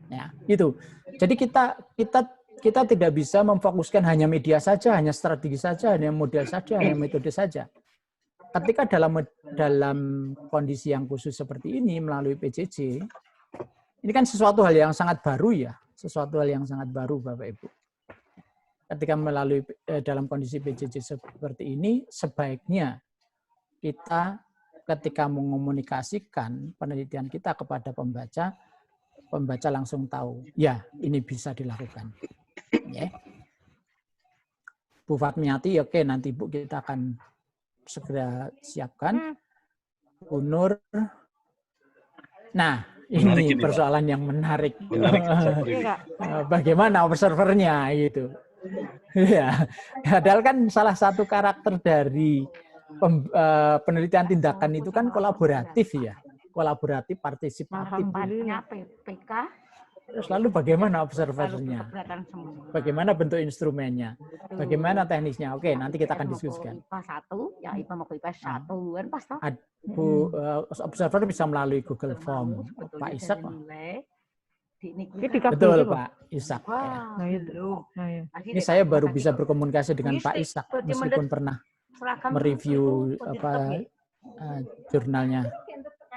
Ya, itu. Jadi kita tidak bisa memfokuskan hanya media saja, hanya strategi saja, hanya model saja, hanya metode saja. Ketika dalam kondisi yang khusus seperti ini melalui PJJ, ini kan sesuatu hal yang sangat baru ya, sesuatu hal yang sangat baru Bapak Ibu. Ketika melalui dalam kondisi PJJ seperti ini, sebaiknya kita ketika mengomunikasikan penelitian kita kepada pembaca langsung tahu, ya ini bisa dilakukan. Ya. Bu Fatmiati, oke nanti Bu kita akan segera siapkan. Bu Nur, nah ini persoalan yang menarik. Bagaimana observernya gitu. Ya, padahal kan salah satu karakter dari penelitian tindakan itu kan kolaboratif ya, kolaboratif, partisipatif. PPK. Terus lalu bagaimana observernya? Bagaimana bentuk instrumennya? Bagaimana teknisnya? Oke, nanti kita akan diskusikan. IPA 1, ya IPA mau IPA 1 kan pas toh. Observer bisa melalui Google Form. Pak Ishak. Betul Pak Ishak. Ini saya baru bisa berkomunikasi dengan Pak Ishak meskipun pernah mereview jurnalnya,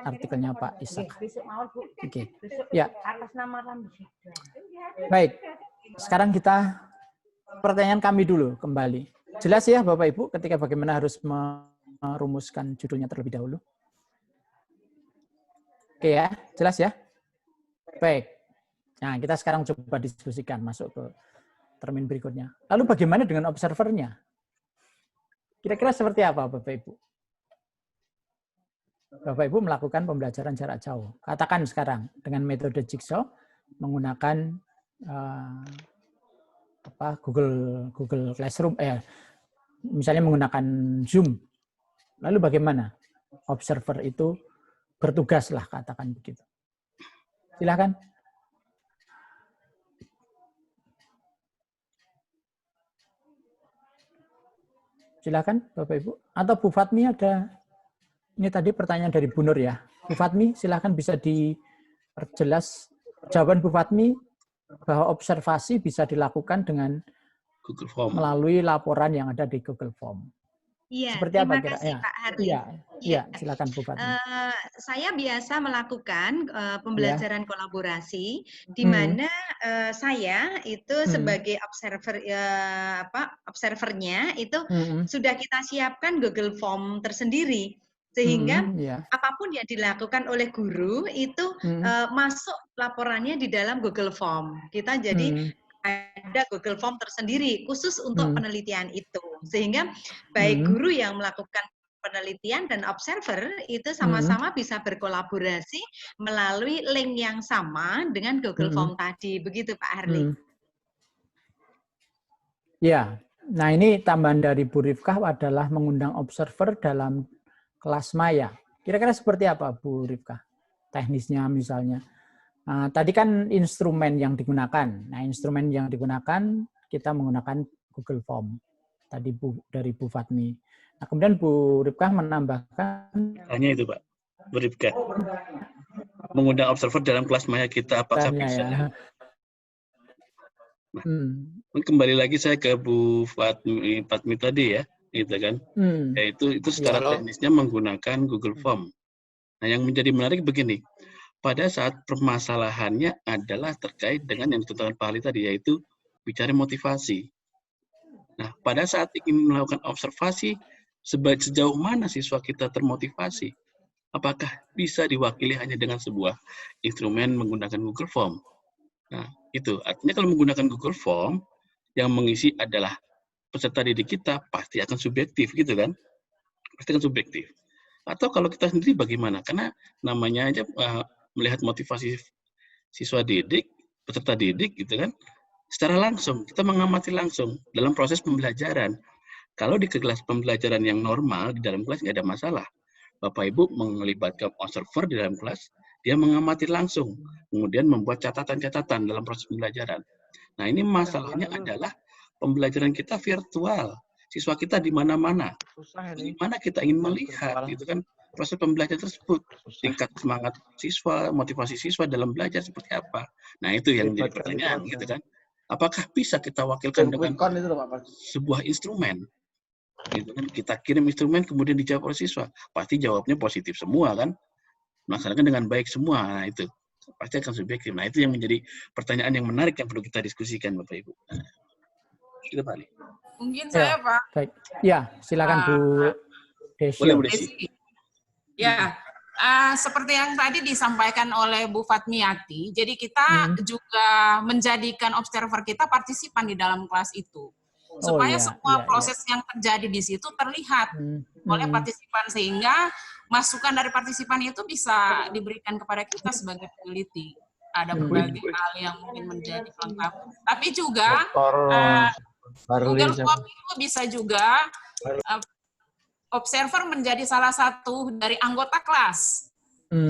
artikelnya Pak Ishak. Oke. Ya. Baik. Sekarang kita pertanyaan kami dulu kembali. Jelas ya Bapak Ibu ketika bagaimana harus merumuskan judulnya terlebih dahulu. Oke ya, jelas ya. Baik. Nah, kita sekarang coba diskusikan masuk ke termin berikutnya. Lalu bagaimana dengan observernya? Kira-kira seperti apa Bapak Ibu? Bapak Ibu melakukan pembelajaran jarak jauh. Katakan sekarang dengan metode Jigsaw menggunakan Google Classroom, misalnya menggunakan Zoom. Lalu bagaimana? Observer itu bertugaslah, katakan begitu. Silakan. Silakan Bapak Ibu. Atau Bu Fatmi ada, ini tadi pertanyaan dari Bu Nur ya. Bu Fatmi silakan bisa diperjelas jawaban Bu Fatmi bahwa observasi bisa dilakukan dengan Google Form, melalui laporan yang ada di Google Form. Iya, seperti apa terima kasih Pak Harli. Iya, silakan Bu Fatmi. Saya biasa melakukan pembelajaran kolaborasi di mana saya itu sebagai observernya itu sudah kita siapkan Google Form tersendiri sehingga apapun yang dilakukan oleh guru itu masuk laporannya di dalam Google Form. Kita jadi ada Google Form tersendiri khusus untuk penelitian itu. Sehingga baik guru yang melakukan penelitian dan observer itu sama-sama bisa berkolaborasi melalui link yang sama dengan Google Form tadi. Begitu Pak Harli. Ya, nah ini tambahan dari Bu Rifkah adalah mengundang observer dalam kelas maya. Kira-kira seperti apa Bu Rifkah? Teknisnya misalnya. Tadi kan instrumen yang digunakan. Nah, instrumen yang digunakan kita menggunakan Google Form. Tadi dari Bu Fatmi. Nah, kemudian Bu Rifkah menambahkan. Hanya itu Pak, Bu Rifkah. Mengundang observer dalam kelas maya kita apakah bisa? Ya. Nah, kembali lagi saya ke Bu Fatmi tadi ya, gitu kan? Yaitu itu secara teknisnya menggunakan Google Form. Nah, yang menjadi menarik begini. Pada saat permasalahannya adalah terkait dengan yang ditentukan Pak Ali tadi, yaitu bicara motivasi. Nah, pada saat ingin melakukan observasi, sejauh mana siswa kita termotivasi? Apakah bisa diwakili hanya dengan sebuah instrumen menggunakan Google Form? Nah, itu. Artinya kalau menggunakan Google Form, yang mengisi adalah peserta didik kita, pasti akan subjektif, gitu kan? Pasti akan subjektif. Atau kalau kita sendiri bagaimana? Karena namanya aja melihat motivasi siswa didik, peserta didik gitu kan, secara langsung, kita mengamati langsung dalam proses pembelajaran. Kalau di kelas pembelajaran yang normal, di dalam kelas nggak ada masalah. Bapak Ibu melibatkan observer di dalam kelas, dia mengamati langsung, kemudian membuat catatan-catatan dalam proses pembelajaran. Nah ini masalahnya adalah pembelajaran kita virtual, siswa kita di mana-mana. Di mana kita ingin melihat, gitu kan, proses pembelajaran tersebut, tingkat semangat siswa, motivasi siswa dalam belajar seperti apa. Nah, itu yang jadi pertanyaan, gitu kan. Apakah bisa kita wakilkan dengan sebuah instrumen? Gitu kan, kita kirim instrumen kemudian dijawab oleh siswa. Pasti jawabnya positif semua kan, melaksanakan dengan baik semua. Nah, itu pasti akan subjektif. Nah, itu yang menjadi pertanyaan yang menarik yang perlu kita diskusikan, Bapak Ibu. Nah, kita balik. Mungkin saya, Pak. Baik. Ya, silakan Bu Desi. Boleh, Bu Desi. Ya, seperti yang tadi disampaikan oleh Bu Fatmiati, jadi kita juga menjadikan observer kita partisipan di dalam kelas itu. Supaya semua proses yang terjadi di situ terlihat oleh partisipan, sehingga masukan dari partisipan itu bisa diberikan kepada kita sebagai peneliti. Ada berbagai hal yang mungkin menjadi pelengkap. Tapi juga Google Form itu bisa juga observer menjadi salah satu dari anggota kelas.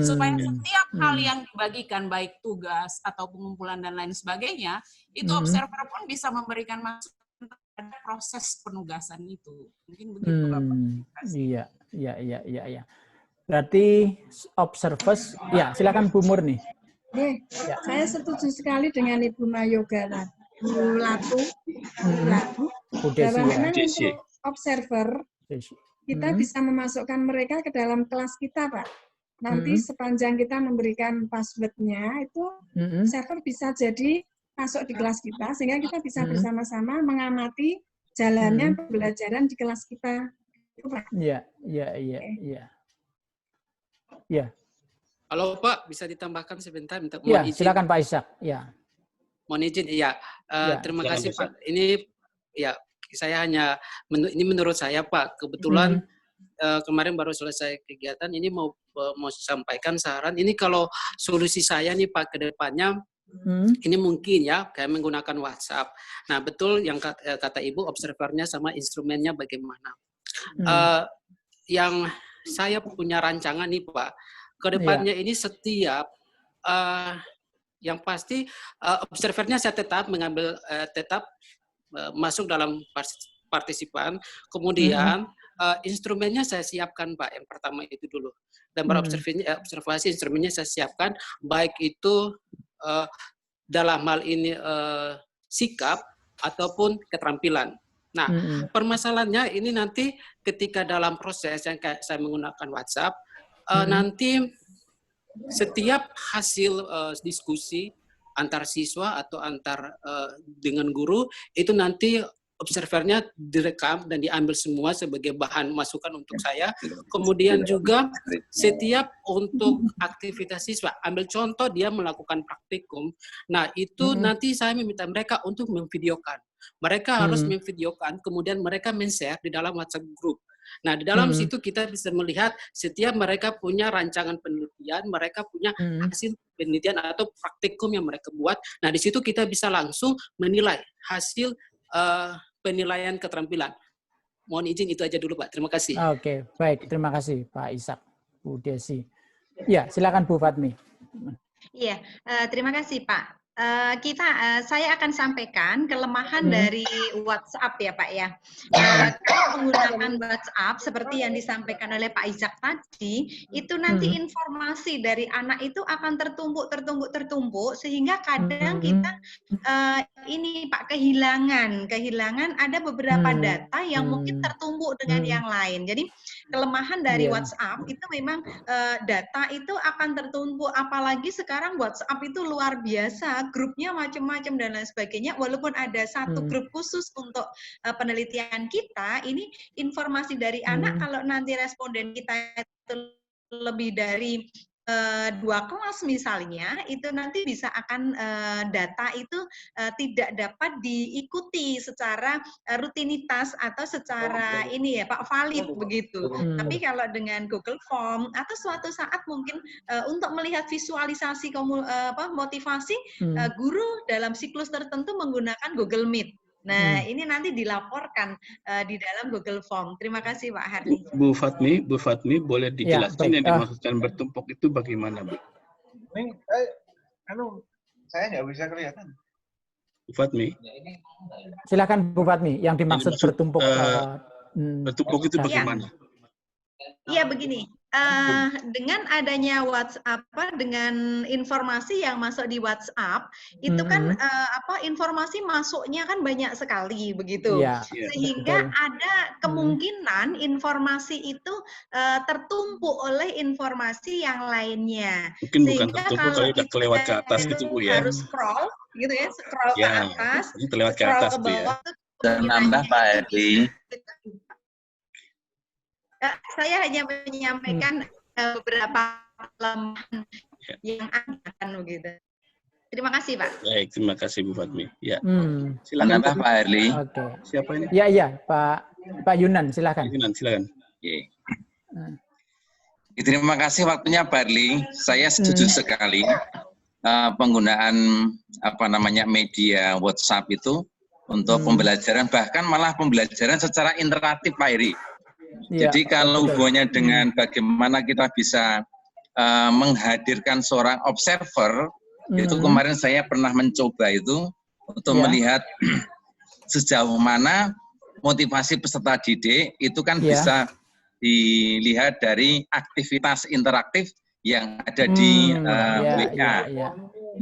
Supaya setiap hal yang dibagikan, baik tugas atau pengumpulan dan lain sebagainya, itu observer pun bisa memberikan masukan pada proses penugasan itu. Mungkin begitu, Bapak. Iya. Berarti observers, ya silakan Bu Murni. Saya setuju sekali dengan Ibu Mayoga, Bu Latu, bahwa memang untuk observer kita bisa memasukkan mereka ke dalam kelas kita, Pak. Nanti sepanjang kita memberikan password-nya itu observer bisa jadi masuk di kelas kita, sehingga kita bisa bersama-sama mengamati jalannya pembelajaran di kelas kita. Iya. Halo Pak, bisa ditambahkan sebentar? Iya, silakan Pak Ishak. Ya. Mohon izin, iya. Terima kasih Pak. Ini ya saya hanya ini menurut saya Pak, kebetulan kemarin baru selesai kegiatan, ini mau sampaikan saran. Ini kalau solusi saya nih Pak ke depannya, ini mungkin ya kayak menggunakan WhatsApp. Nah betul yang kata Ibu, observernya sama instrumennya bagaimana. Yang saya punya rancangan nih Pak, ke depannya ini setiap yang pasti observernya saya tetap mengambil masuk dalam partisipan, kemudian instrumennya saya siapkan Pak, yang pertama itu dulu, dan observasi instrumennya saya siapkan, baik itu dalam hal ini sikap ataupun keterampilan. Nah, permasalahannya ini nanti ketika dalam proses yang kayak saya menggunakan WhatsApp, nanti setiap hasil diskusi antar siswa atau antar dengan guru itu nanti observernya direkam dan diambil semua sebagai bahan masukan untuk saya. Kemudian juga setiap untuk aktivitas siswa, ambil contoh dia melakukan praktikum. Nah, itu nanti saya meminta mereka untuk memvideokan. Mereka harus memvideokan, kemudian mereka men-share di dalam WhatsApp group. Nah, di dalam situ kita bisa melihat setiap mereka punya rancangan penelitian, mereka punya hasil penelitian atau praktikum yang mereka buat. Nah, di situ kita bisa langsung menilai hasil penilaian keterampilan. Mohon izin itu aja dulu Pak. Terima kasih. Oke, baik. Terima kasih Pak Ishak, Bu Desi. Ya, silakan Bu Fatmi. Iya, terima kasih Pak. Saya akan sampaikan kelemahan dari WhatsApp ya Pak ya. Kalau menggunakan WhatsApp seperti yang disampaikan oleh Pak Ishak tadi, itu nanti informasi dari anak itu akan tertumpuk sehingga kadang kita ini Pak kehilangan ada beberapa data yang mungkin tertumpuk dengan yang lain. Jadi kelemahan dari WhatsApp itu memang data itu akan tertumpuk, apalagi sekarang WhatsApp itu luar biasa. Grupnya macam-macam dan lain sebagainya, walaupun ada satu grup khusus untuk penelitian kita, ini informasi dari anak kalau nanti responden kita itu lebih dari 2 kelas misalnya, itu nanti bisa akan data itu tidak dapat diikuti secara rutinitas atau secara ini ya Pak, valid begitu. Tapi kalau dengan Google Form atau suatu saat mungkin untuk melihat visualisasi motivasi guru dalam siklus tertentu menggunakan Google Meet. Nah, ini nanti dilaporkan di dalam Google Form. Terima kasih Pak Hardi. Bu Fatmi, boleh dijelaskan yang dimaksudkan bertumpuk itu bagaimana, Bu? Ini, saya nggak bisa kelihatan. Bu Fatmi. Silakan Bu Fatmi, yang dimaksud bertumpuk. Bertumpuk itu bagaimana? Iya begini, dengan adanya WhatsApp, dengan informasi yang masuk di WhatsApp, itu kan informasi masuknya kan banyak sekali begitu, sehingga ada kemungkinan informasi itu tertumpuk oleh informasi yang lainnya. Mungkin bukan Sehingga tertumpuk, kalau tapi kelewat ke atas gitu Bu ya. harus scroll, gitu ya, scroll ke atas, terlewat ke scroll atas ke bawah. Dan nambah Pak Herli. Saya hanya menyampaikan beberapa kelemahan yang ada gitu. Terima kasih, Pak. Baik, terima kasih Bu Fatmi. Ya. Silakan Pak Herli. Oke. Siapa ini? Iya, Pak Yunan, silakan. Yunan, silakan. Terima kasih waktunya Pak Herli. Saya setuju sekali penggunaan media WhatsApp itu untuk pembelajaran, bahkan malah pembelajaran secara interaktif Pak Heri. Jadi kalau hubungannya dengan bagaimana kita bisa menghadirkan seorang observer, itu kemarin saya pernah mencoba itu untuk melihat sejauh mana motivasi peserta didik itu kan bisa dilihat dari aktivitas interaktif yang ada di WA.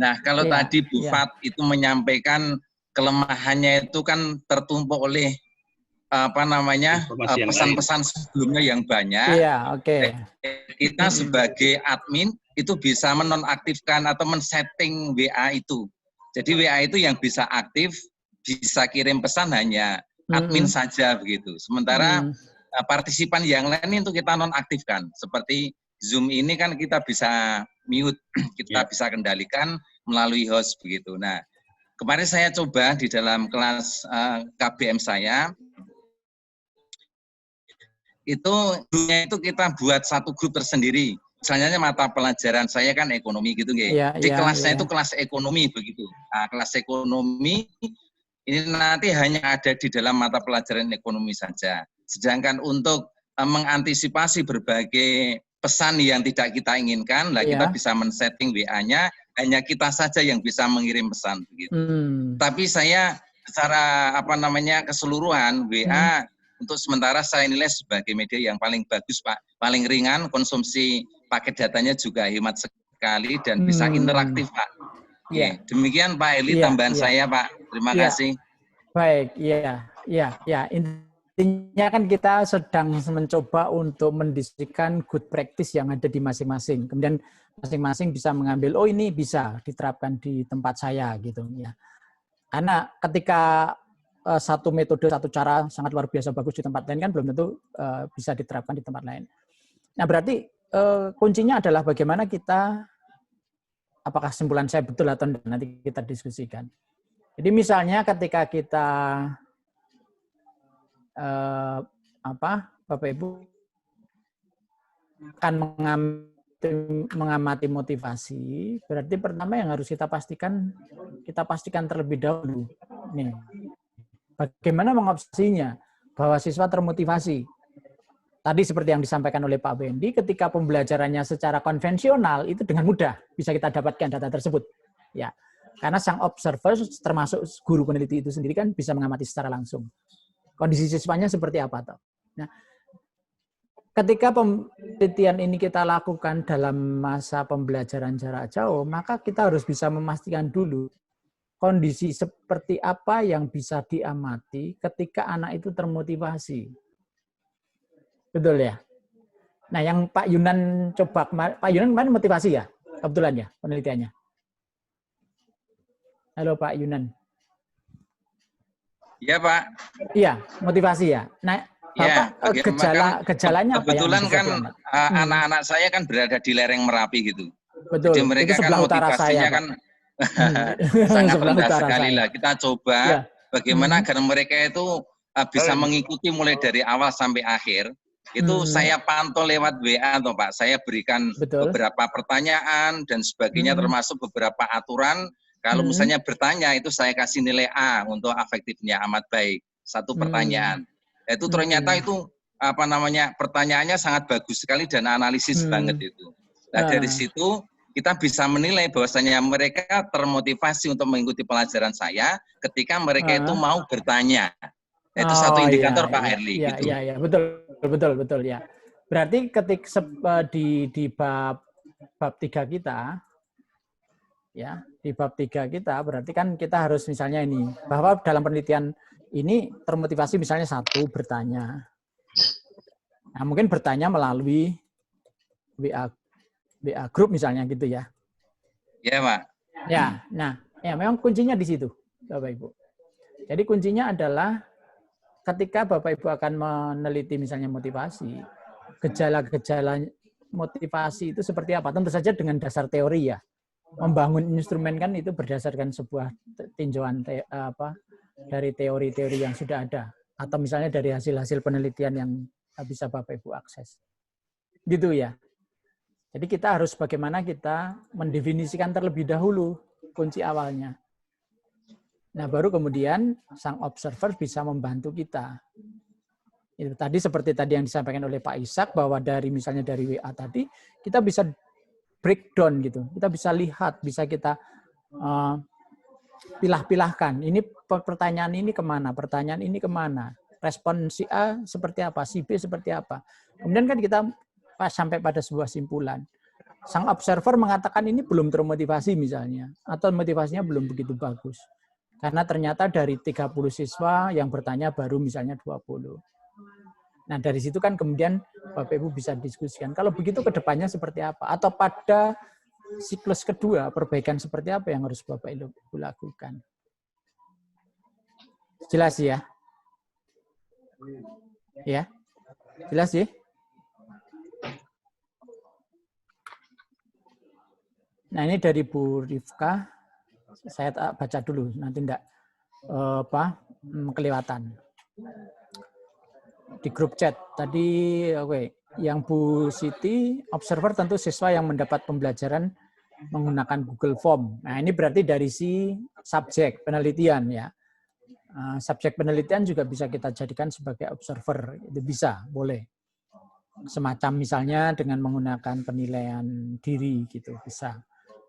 Nah, kalau tadi Bu Fat itu menyampaikan kelemahannya itu kan tertumpuk oleh pesan-pesan sebelumnya yang banyak. Kita sebagai admin itu bisa menonaktifkan atau men-setting WA itu. Jadi WA itu yang bisa aktif, bisa kirim pesan hanya admin saja begitu. Sementara partisipan yang lain itu kita nonaktifkan. Seperti Zoom ini kan kita bisa mute, kita bisa kendalikan melalui host begitu. Nah, kemarin saya coba di dalam kelas KBM saya, itu kita buat satu grup tersendiri. Misalnya mata pelajaran saya kan ekonomi gitu, di kelasnya itu kelas ekonomi begitu. Nah, kelas ekonomi ini nanti hanya ada di dalam mata pelajaran ekonomi saja. Sedangkan untuk mengantisipasi berbagai pesan yang tidak kita inginkan, kita bisa men-setting WA-nya, hanya kita saja yang bisa mengirim pesan begitu. Tapi saya secara keseluruhan WA untuk sementara saya nilai sebagai media yang paling bagus Pak, paling ringan, konsumsi paket datanya juga hemat sekali dan bisa interaktif Pak. Demikian Pak Eli tambahan saya Pak. Terima kasih. Baik, intinya kan kita sedang mencoba untuk mendiskusikan good practice yang ada di masing-masing. Kemudian masing-masing bisa mengambil, oh ini bisa diterapkan di tempat saya gitu ya. Karena ketika satu metode, satu cara sangat luar biasa bagus di tempat lain kan belum tentu bisa diterapkan di tempat lain. Nah berarti kuncinya adalah bagaimana kita, apakah kesimpulan saya betul atau tidak, nanti kita diskusikan. Jadi misalnya ketika kita Bapak Ibu akan mengamati motivasi, berarti pertama yang harus kita pastikan terlebih dahulu nih, bagaimana mengobservasinya bahwa siswa termotivasi. Tadi seperti yang disampaikan oleh Pak Bendi, ketika pembelajarannya secara konvensional itu dengan mudah bisa kita dapatkan data tersebut. Ya, karena sang observer termasuk guru peneliti itu sendiri kan bisa mengamati secara langsung kondisi siswanya seperti apa toh. Nah, ketika penelitian ini kita lakukan dalam masa pembelajaran jarak jauh, maka kita harus bisa memastikan dulu kondisi seperti apa yang bisa diamati ketika anak itu termotivasi. Betul ya? Nah, yang Pak Yunan coba, Pak Yunan kemarin motivasi ya? Kebetulan ya penelitiannya? Halo Pak Yunan. Iya Pak. Iya, motivasi ya. Nah, Bapak gejalanya apa? Kebetulan kan anak-anak saya kan berada di lereng Merapi gitu. Betul. Jadi mereka kan motivasinya kan sangat rendah sekali lah. Kita coba bagaimana agar mereka itu bisa mengikuti mulai dari awal sampai akhir. Itu saya pantau lewat WA toh Pak. Saya berikan beberapa pertanyaan dan sebagainya, termasuk beberapa aturan. Kalau misalnya bertanya itu saya kasih nilai A untuk afektifnya amat baik. Satu pertanyaan. Itu ternyata itu pertanyaannya sangat bagus sekali dan analisis banget itu. Nah dari situ kita bisa menilai bahwasanya mereka termotivasi untuk mengikuti pelajaran saya ketika mereka itu mau bertanya. Itu satu indikator Pak Herli. Iya, betul ya. Berarti di bab 3 kita, ya, di bab 3 kita berarti kan kita harus misalnya ini, bahwa dalam penelitian ini termotivasi misalnya 1 bertanya. Nah, mungkin bertanya melalui WA grup misalnya gitu ya. Iya, Pak. Ya, nah, ya memang kuncinya di situ, Bapak Ibu. Jadi kuncinya adalah ketika Bapak Ibu akan meneliti misalnya motivasi, gejala-gejala motivasi itu seperti apa? Tentu saja dengan dasar teori ya. Membangun instrumen kan itu berdasarkan sebuah tinjauan dari teori-teori yang sudah ada, atau misalnya dari hasil-hasil penelitian yang bisa Bapak Ibu akses. Gitu ya. Jadi kita harus bagaimana kita mendefinisikan terlebih dahulu kunci awalnya. Nah, baru kemudian sang observer bisa membantu kita. Itu tadi seperti tadi yang disampaikan oleh Pak Ishak, bahwa misalnya dari WA tadi, kita bisa breakdown gitu. Kita bisa lihat, bisa kita pilah-pilahkan. Ini pertanyaan ini kemana, pertanyaan ini kemana. Respon si A seperti apa, si B seperti apa. Kemudian kan kita sampai pada sebuah simpulan. Sang observer mengatakan ini belum termotivasi misalnya, atau motivasinya belum begitu bagus. Karena ternyata dari 30 siswa yang bertanya baru misalnya 20. Nah, dari situ kan kemudian Bapak Ibu bisa diskusikan. Kalau begitu ke depannya seperti apa? Atau pada siklus kedua, perbaikan seperti apa yang harus Bapak Ibu lakukan? Jelas ya? Ya? Jelas ya? Nah, ini dari Bu Rifka. Saya baca dulu, nanti enggak kelewatan. Di grup chat tadi, yang Bu Siti, observer tentu siswa yang mendapat pembelajaran menggunakan Google Form. Nah, ini berarti dari si subjek penelitian ya. Subjek penelitian juga bisa kita jadikan sebagai observer, itu bisa, boleh. Semacam misalnya dengan menggunakan penilaian diri gitu, bisa.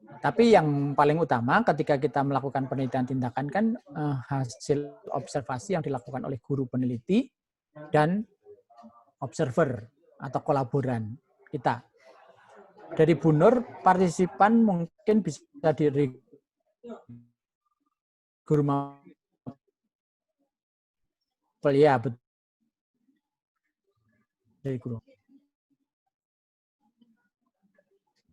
Tapi yang paling utama ketika kita melakukan penelitian tindakan kan hasil observasi yang dilakukan oleh guru peneliti dan observer atau kolaboran kita. Dari Bu Nur, partisipan mungkin bisa dari guru ya, betul. Dari guru.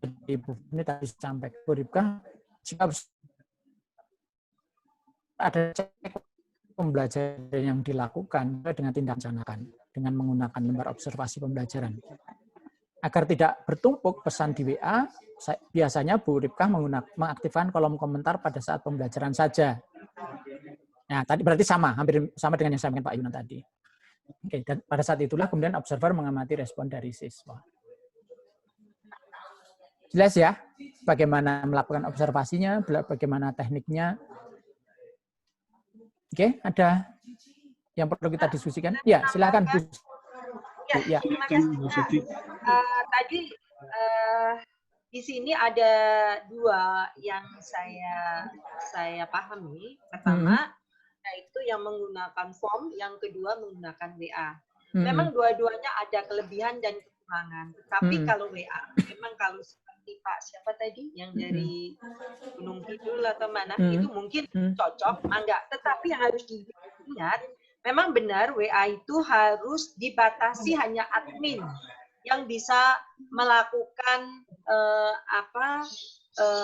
Ibu ini tadi sampai ke Rifka, jika ada cek pembelajaran yang dilakukan dengan tindak laksanakan dengan menggunakan lembar observasi pembelajaran. Agar tidak bertumpuk pesan di WA, biasanya Bu Rifka mengaktifkan kolom komentar pada saat pembelajaran saja. Nah, tadi berarti hampir sama dengan yang saya sampaikan Pak Yunan tadi. Oke, dan pada saat itulah kemudian observer mengamati respon dari siswa. Jelas ya, bagaimana melakukan observasinya, bagaimana tekniknya. Oke, ada yang perlu kita diskusikan? Ya, silakan Bu. Ya, terima kasih. Tadi di sini ada 2 yang saya pahami. Pertama, yaitu yang menggunakan form, yang kedua menggunakan WA. Memang dua-duanya ada kelebihan dan kekurangan. Tapi kalau WA, memang kalau Pak siapa tadi yang dari Gunung Kidul atau mana itu mungkin cocok, enggak. Tetapi yang harus diingat, memang benar WA itu harus dibatasi hanya admin yang bisa melakukan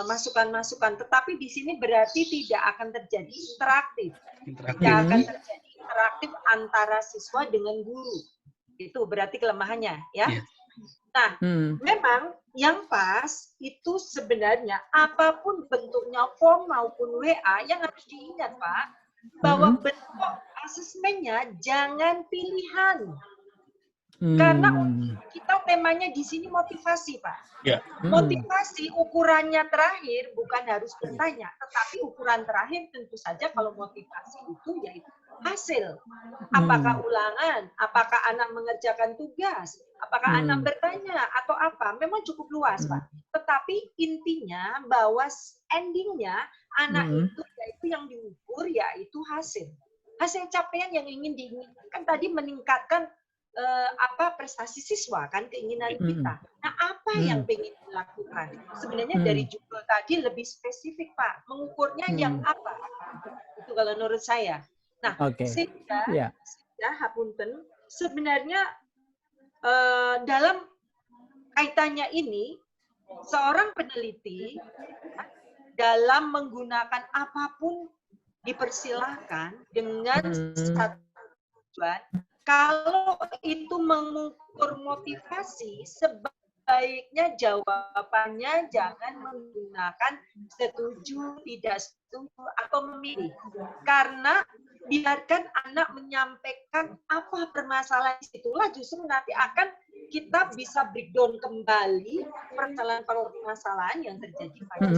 masukan-masukan. Tetapi di sini berarti tidak akan terjadi interaktif. Tidak akan terjadi interaktif antara siswa dengan guru. Itu berarti kelemahannya, ya. Nah, memang yang pas itu sebenarnya apapun bentuknya form maupun WA, yang harus diingat Pak, bahwa bentuk asesmennya jangan pilihan. Karena kita temanya di sini motivasi Pak. Motivasi ukurannya terakhir bukan harus bertanya, tetapi ukuran terakhir tentu saja kalau motivasi itu yaitu hasil. Apakah ulangan, apakah anak mengerjakan tugas, apakah anak bertanya atau apa, memang cukup luas, Pak. Tetapi intinya bahwa endingnya anak itu yaitu yang diukur yaitu hasil. Hasil capaian yang ingin diinginkan kan tadi meningkatkan prestasi siswa kan keinginan kita. Nah, apa yang ingin dilakukan? Sebenarnya dari judul tadi lebih spesifik, Pak. Mengukurnya yang apa? Itu kalau menurut saya. Nah, sehingga hapunten sebenarnya dalam kaitannya ini seorang peneliti dalam menggunakan apapun dipersilahkan dengan satu tujuan. Kalau itu mengukur motivasi, sebaiknya jawabannya jangan menggunakan setuju, tidak setuju, atau memilih. Karena biarkan anak menyampaikan apa permasalahan itulah justru nanti akan kita bisa breakdown kembali permasalahan yang terjadi pada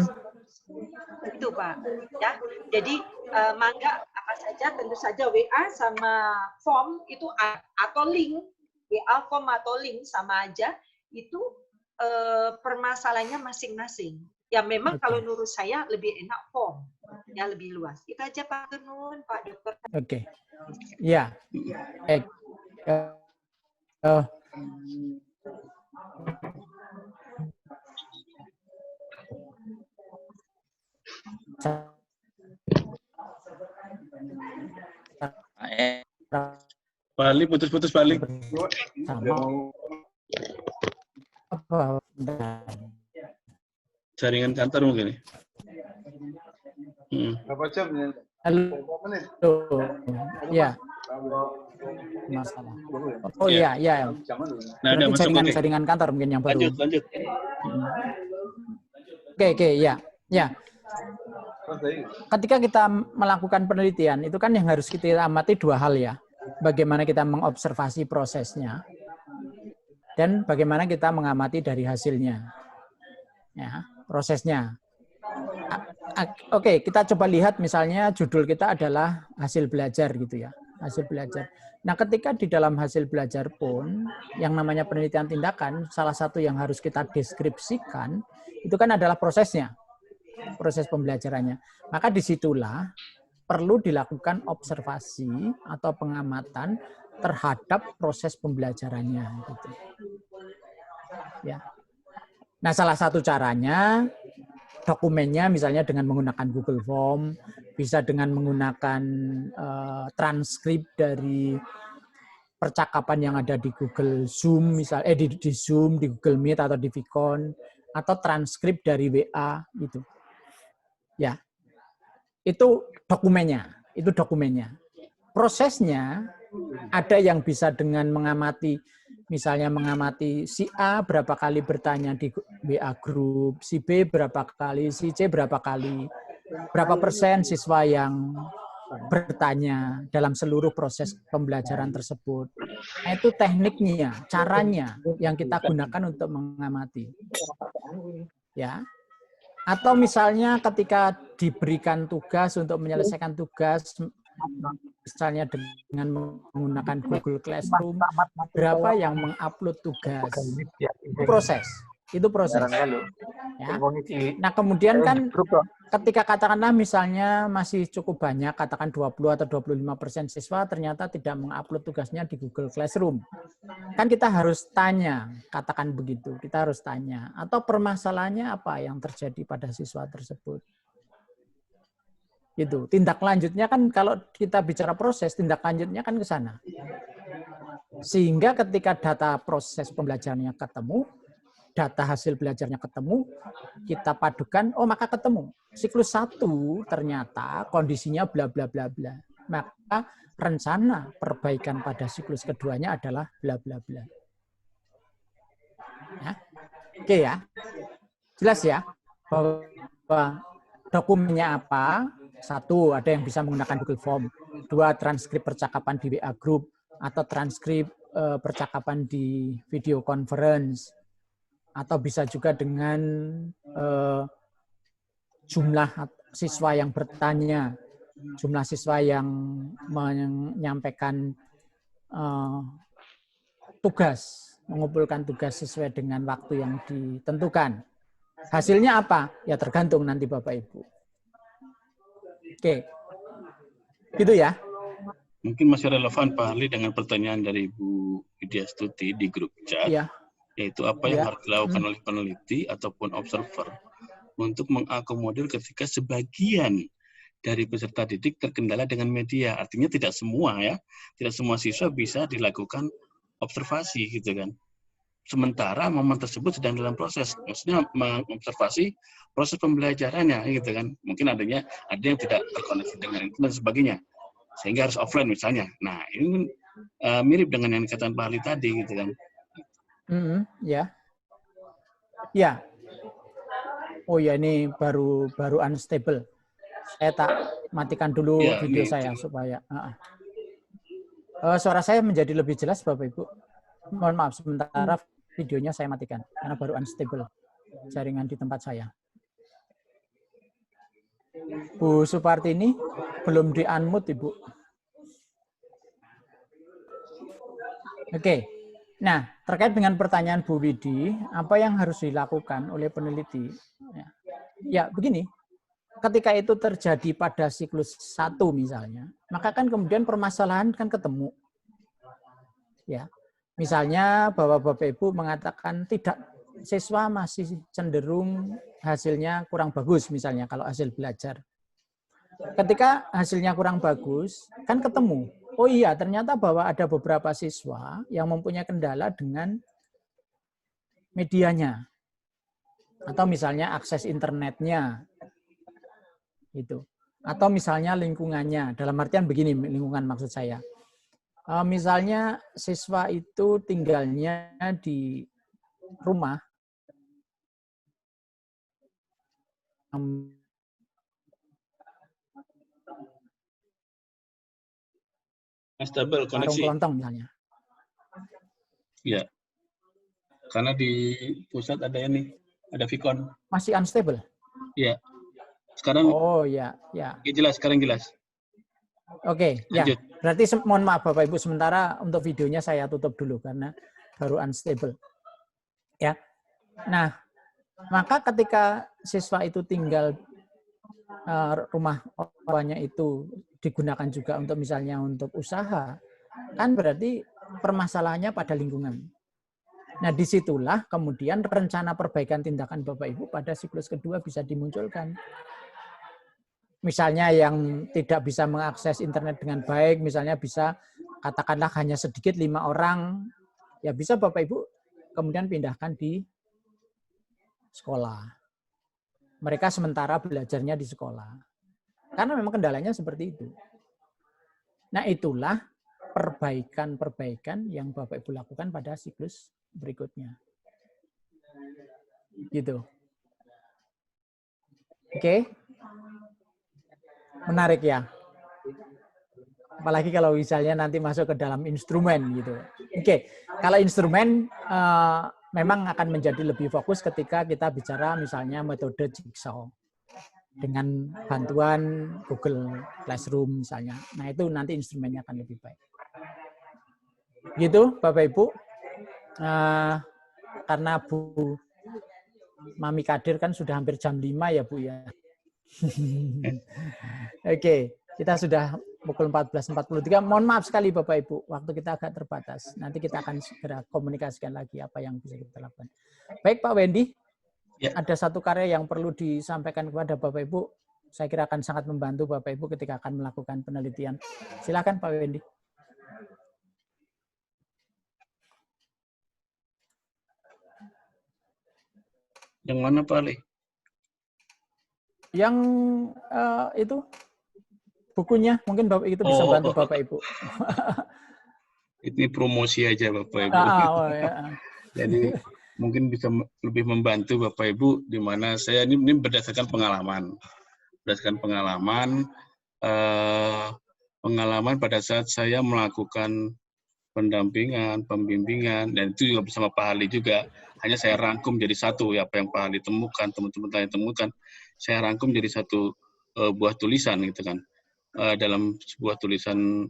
itu, Pak. Ya, jadi mangga apa saja, tentu saja WA sama form itu atau link, WA form atau link sama aja itu permasalahannya masing-masing. Ya memang kalau menurut saya lebih enak form, ya lebih luas. Itu aja Pak Nun, Pak Dokter. Oke. Ya. Balik, putus-putus balik. Jaringan kantor mungkin. Berapa jam ya? Halo. Ya. Masalah. Oh iya, iya. Nah, ada jaringan kantor mungkin yang baru. Lanjut. Oke, ya. Ya. Ketika kita melakukan penelitian, itu kan yang harus kita amati dua hal ya. Bagaimana kita mengobservasi prosesnya, dan bagaimana kita mengamati dari hasilnya. Ya, prosesnya. Oke, kita coba lihat misalnya judul kita adalah hasil belajar gitu ya. Hasil belajar. Nah, ketika di dalam hasil belajar pun, yang namanya penelitian tindakan, salah satu yang harus kita deskripsikan, itu kan adalah prosesnya. Proses pembelajarannya. Maka disitulah perlu dilakukan observasi atau pengamatan terhadap proses pembelajarannya. Gitu. Ya. Nah, salah satu caranya dokumennya misalnya dengan menggunakan Google Form, bisa dengan menggunakan transkrip dari percakapan yang ada di Google Zoom, misalnya di Zoom, di Google Meet atau di Vicon, atau transkrip dari WA gitu. Ya, itu dokumennya. Prosesnya ada yang bisa dengan mengamati, misalnya mengamati si A berapa kali bertanya di WA grup, si B berapa kali, si C berapa kali, berapa persen siswa yang bertanya dalam seluruh proses pembelajaran tersebut. Nah, itu tekniknya, caranya yang kita gunakan untuk mengamati. Ya. Atau misalnya ketika diberikan tugas untuk menyelesaikan tugas, misalnya dengan menggunakan Google Classroom, berapa yang mengupload tugas? Itu proses. Ya. Nah, kemudian kan ketika katakanlah misalnya masih cukup banyak, katakan 20 atau 25% siswa ternyata tidak mengupload tugasnya di Google Classroom. Kan kita harus tanya, katakan begitu, kita harus tanya. Atau permasalahannya apa yang terjadi pada siswa tersebut. Itu tindak lanjutnya kan kalau kita bicara proses, tindak lanjutnya kan ke sana. Sehingga ketika data proses pembelajarannya ketemu, data hasil belajarnya ketemu, kita padukan, oh maka ketemu. Siklus 1 ternyata kondisinya bla bla bla bla. Maka rencana perbaikan pada siklus keduanya adalah bla bla bla. Ya. Oke ya. Jelas ya bahwa dokumennya apa? 1, ada yang bisa menggunakan Google Form. 2, transkrip percakapan di WA Group atau transkrip percakapan di video conference. Atau bisa juga dengan jumlah siswa yang bertanya jumlah siswa yang menyampaikan tugas, mengumpulkan tugas sesuai dengan waktu yang ditentukan. Hasilnya apa? Ya tergantung nanti Bapak Ibu. Oke, gitu ya. Mungkin masih relevan Pak Ali dengan pertanyaan dari Bu Widya Stuti di grup chat, ya. Yaitu apa yang harus dilakukan oleh peneliti ataupun observer untuk mengakomodir ketika sebagian dari peserta didik terkendala dengan media. Artinya tidak semua ya, tidak semua siswa bisa dilakukan observasi gitu kan. Sementara momen tersebut sedang dalam proses, maksudnya mengobservasi proses pembelajarannya gitu kan. Mungkin ada yang tidak terkoneksi dengan internet dan sebagainya, sehingga harus offline misalnya. Nah ini mirip dengan yang dikatakan Pak Ali tadi gitu kan. Ya. Ya. Oh ya, ini baru unstable. Saya tak matikan dulu video saya supaya suara saya menjadi lebih jelas Bapak Ibu. Mohon maaf sementara videonya saya matikan karena baru unstable jaringan di tempat saya. Bu Supartini belum di-unmute Ibu. Oke. Nah, terkait dengan pertanyaan Bu Widi, apa yang harus dilakukan oleh peneliti? Ya, begini. Ketika itu terjadi pada siklus 1 misalnya, maka kan kemudian permasalahan kan ketemu. Ya. Misalnya bahwa Bapak Ibu mengatakan tidak, siswa masih cenderung hasilnya kurang bagus misalnya kalau hasil belajar. Ketika hasilnya kurang bagus, kan ketemu. Oh iya, ternyata bahwa ada beberapa siswa yang mempunyai kendala dengan medianya. Atau misalnya akses internetnya. Gitu. Atau misalnya lingkungannya. Dalam artian begini, lingkungan maksud saya. Misalnya siswa itu tinggalnya di rumah. Stable koneksi. Kelontong misalnya. Ya. Karena di pusat ada ini, ada Vicon. Masih unstable? Iya. Sekarang ya. Jelas, sekarang jelas. Oke, ya. Berarti mohon maaf Bapak Ibu, sementara untuk videonya saya tutup dulu karena baru unstable. Ya. Nah, maka ketika siswa itu tinggal rumah orangnya itu digunakan juga untuk misalnya untuk usaha, kan berarti permasalahannya pada lingkungan. Nah, disitulah kemudian rencana perbaikan tindakan Bapak Ibu pada siklus kedua bisa dimunculkan. Misalnya yang tidak bisa mengakses internet dengan baik, misalnya bisa katakanlah hanya sedikit 5 orang, ya bisa Bapak Ibu kemudian pindahkan di sekolah. Mereka sementara belajarnya di sekolah. Karena memang kendalanya seperti itu. Nah, itulah perbaikan-perbaikan yang Bapak Ibu lakukan pada siklus berikutnya. Gitu. Oke. Menarik ya. Apalagi kalau misalnya nanti masuk ke dalam instrumen gitu. Oke. Kalau instrumen memang akan menjadi lebih fokus ketika kita bicara misalnya metode jigsaw dengan bantuan Google Classroom misalnya. Nah, itu nanti instrumennya akan lebih baik. Gitu Bapak Ibu. Karena Bu Mami Kadir kan sudah hampir jam 5 ya Bu ya. Oke, kita sudah pukul 14.43. Mohon maaf sekali Bapak Ibu, waktu kita agak terbatas. Nanti kita akan segera komunikasikan lagi apa yang bisa kita lakukan. Baik Pak Wendy, ada satu karya yang perlu disampaikan kepada Bapak Ibu. Saya kira akan sangat membantu Bapak Ibu ketika akan melakukan penelitian. Silakan Pak Wendy. Yang mana Pak Ali? Yang itu bukunya, mungkin Bapak itu bisa bantu Bapak Ibu. Ini promosi aja Bapak Ibu. Jadi mungkin bisa lebih membantu Bapak Ibu, di mana saya ini berdasarkan pengalaman. Berdasarkan pengalaman pada saat saya melakukan pendampingan, pembimbingan, dan itu juga bersama Pak Ali juga. Hanya saya rangkum jadi satu, ya apa yang Pak Ali temukan, teman-teman lain temukan, saya rangkum jadi satu buah tulisan gitu kan. dalam sebuah tulisan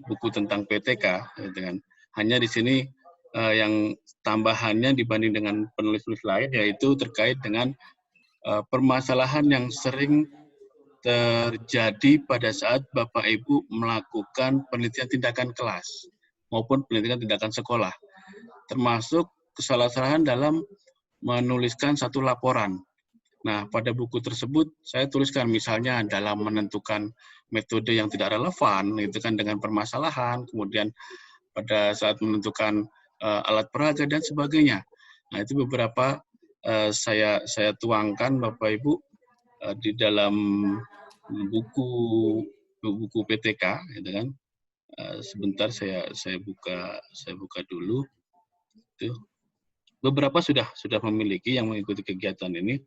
buku tentang PTK, gitu kan. Hanya di sini yang tambahannya dibanding dengan penulis-penulis lain yaitu terkait dengan permasalahan yang sering terjadi pada saat Bapak Ibu melakukan penelitian tindakan kelas maupun penelitian tindakan sekolah, termasuk kesalahan dalam menuliskan satu laporan. Nah, pada buku tersebut saya tuliskan misalnya dalam menentukan metode yang tidak relevan, itu kan dengan permasalahan, kemudian pada saat menentukan alat peraga dan sebagainya. Nah, itu beberapa saya tuangkan Bapak Ibu di dalam buku PTK, gitu kan. Sebentar saya buka dulu. Itu beberapa sudah memiliki yang mengikuti kegiatan ini.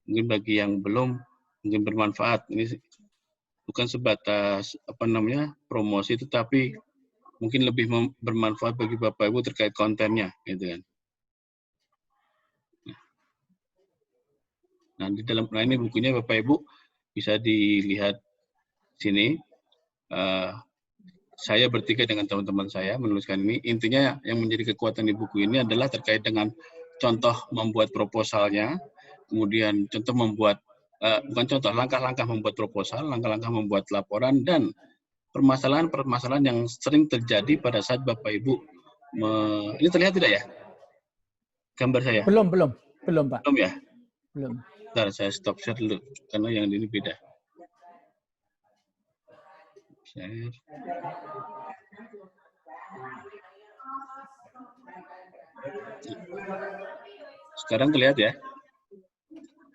Mungkin bagi yang belum mungkin bermanfaat. Ini bukan sebatas promosi, tetapi mungkin lebih bermanfaat bagi Bapak Ibu terkait kontennya, gitu kan. Nah, di dalam ini bukunya Bapak Ibu bisa dilihat sini. Saya bertiga dengan teman-teman saya menuliskan ini. Intinya yang menjadi kekuatan di buku ini adalah terkait dengan contoh membuat proposalnya, kemudian contoh membuat, langkah-langkah membuat proposal, langkah-langkah membuat laporan, dan permasalahan-permasalahan yang sering terjadi pada saat Bapak Ibu ini terlihat tidak ya? Gambar saya? Belum, Pak. Belum ya? Belum. Bentar, saya stop share dulu, karena yang ini beda. Share. Sekarang terlihat ya?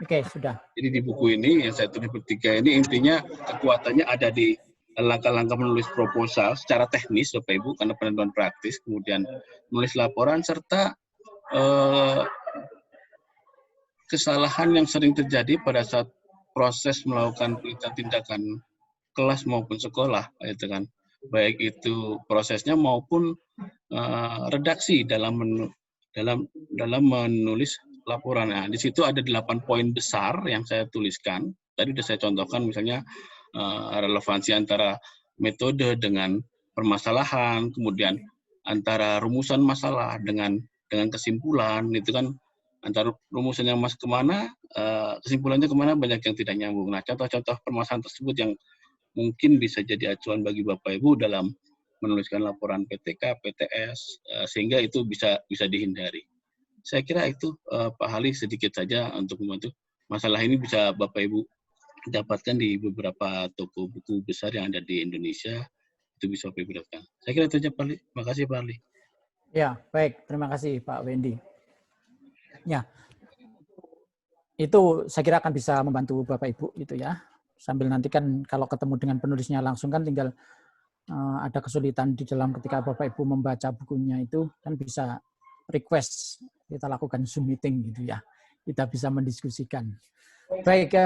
Oke, sudah. Jadi di buku ini yang saya tulis bertiga ini intinya kekuatannya ada di langkah-langkah menulis proposal secara teknis, Bapak Ibu, karena penentuan praktis, kemudian menulis laporan, serta kesalahan yang sering terjadi pada saat proses melakukan tindakan kelas maupun sekolah, gitu kan. Baik itu prosesnya maupun redaksi dalam menulis laporan. Nah, di situ ada 8 poin besar yang saya tuliskan. Tadi sudah saya contohkan, misalnya relevansi antara metode dengan permasalahan, kemudian antara rumusan masalah dengan kesimpulan, itu kan antara rumusannya mas kemana, kesimpulannya kemana, banyak yang tidak nyambung. Nah, contoh-contoh permasalahan tersebut yang mungkin bisa jadi acuan bagi Bapak Ibu dalam menuliskan laporan PTK, PTS, sehingga itu bisa dihindari. Saya kira itu Pak Hali sedikit saja untuk membantu. Masalah ini bisa Bapak Ibu dapatkan di beberapa toko buku besar yang ada di Indonesia. Itu bisa Bapak Ibu dapatkan. Saya kira itu saja Pak Hali. Terima kasih Pak Hali. Ya, baik. Terima kasih Pak Wendy. Ya, itu saya kira akan bisa membantu Bapak Ibu gitu ya. Sambil nanti kan kalau ketemu dengan penulisnya langsung kan tinggal ada kesulitan di dalam ketika Bapak Ibu membaca bukunya itu kan bisa request kita lakukan Zoom meeting gitu ya. Kita bisa mendiskusikan. Baik,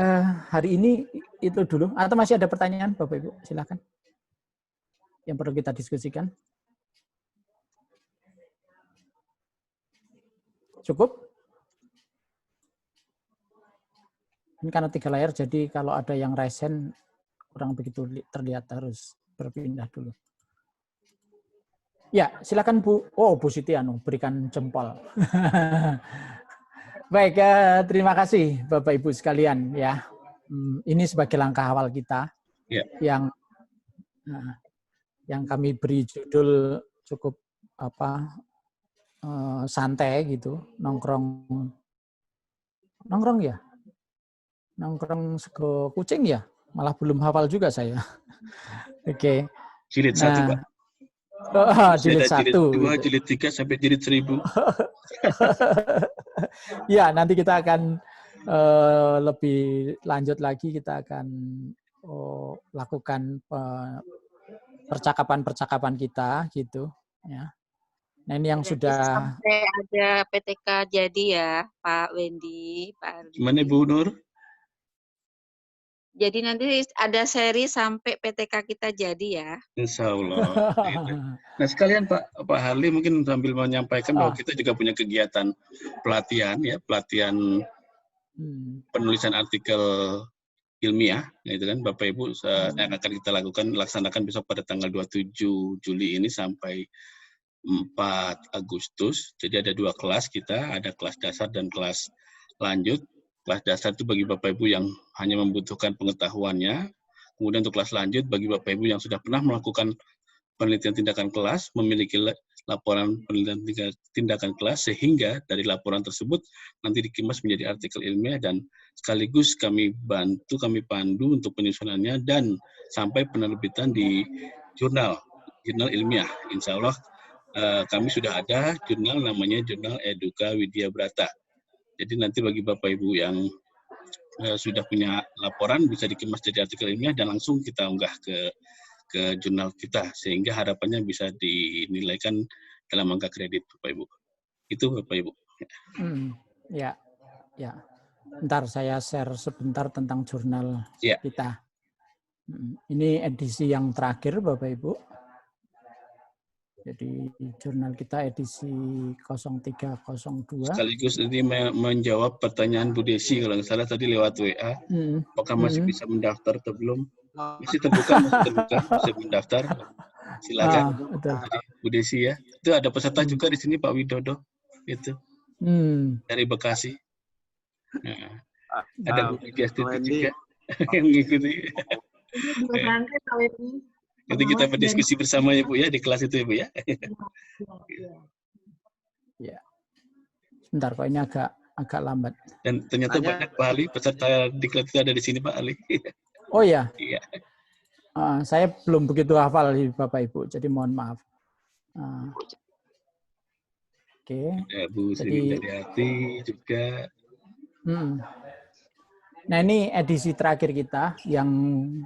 hari ini itu dulu. Atau masih ada pertanyaan Bapak Ibu? Silakan. Yang perlu kita diskusikan. Cukup? Ini karena 3 layar, jadi kalau ada yang raise hand kurang begitu terlihat, harus berpindah dulu. Ya, silakan Bu. Oh, Bu Siti berikan jempol. Baik, terima kasih Bapak Ibu sekalian ya. Ini sebagai langkah awal kita yang kami beri judul cukup santai gitu, nongkrong ya. Nongkrong sego kucing ya, malah belum hafal juga saya. Oke. Jilid 1, Pak. Jilid 1. Jilid 2, jilid 3 sampai jilid 1000. Ya, nanti kita akan lebih lanjut lagi, kita akan lakukan percakapan-percakapan kita gitu ya. Nah, ini yang sudah sampai ada PTK jadi ya, Pak Wendy, Pak Ardi. Gimana Bu Nur? Jadi nanti ada seri sampai PTK kita jadi ya. Insya Allah. Nah sekalian Pak Harli mungkin sambil menyampaikan bahwa kita juga punya kegiatan pelatihan ya, pelatihan penulisan artikel ilmiah, itu kan Bapak Ibu yang akan kita laksanakan besok pada tanggal 27 Juli ini sampai 4 Agustus. Jadi ada 2 kelas kita, ada kelas dasar dan kelas lanjut. Kelas dasar itu bagi Bapak Ibu yang hanya membutuhkan pengetahuannya. Kemudian untuk kelas lanjut bagi Bapak Ibu yang sudah pernah melakukan penelitian tindakan kelas, memiliki laporan penelitian tindakan kelas, sehingga dari laporan tersebut nanti dikemas menjadi artikel ilmiah dan sekaligus kami pandu untuk penyusunannya dan sampai penerbitan di jurnal ilmiah. Insya Allah kami sudah ada jurnal namanya Jurnal Eduka Widya Brata. Jadi nanti bagi Bapak Ibu yang sudah punya laporan bisa dikemas jadi artikel ilmiah dan langsung kita unggah ke jurnal kita, sehingga harapannya bisa dinilaikan dalam angka kredit, Bapak Ibu. Itu Bapak Ibu. Ya. Bentar saya share sebentar tentang jurnal kita. Ini edisi yang terakhir, Bapak Ibu. Jadi jurnal kita edisi 0302. Sekaligus ini menjawab pertanyaan Bu Desi kalau nggak salah tadi lewat WA. Apakah masih bisa mendaftar atau belum? Masih terbuka, bisa mendaftar. Silakan, Bu Desi ya. Itu ada peserta juga di sini Pak Widodo, itu dari Bekasi. Nah, ada Bu Widya juga yang mengikuti. Nanti kita berdiskusi bersama ya Bu ya di kelas itu ya Bu ya. Ya. Sebentar kok ini agak lambat. Dan ternyata banyak Pak Ali peserta di kelas itu ada di sini Pak Ali. Oh ya. Iya. Saya belum begitu hafal Bapak Ibu, jadi mohon maaf. Oke. Ada Bu Sri Daryati juga. Nah ini edisi terakhir kita yang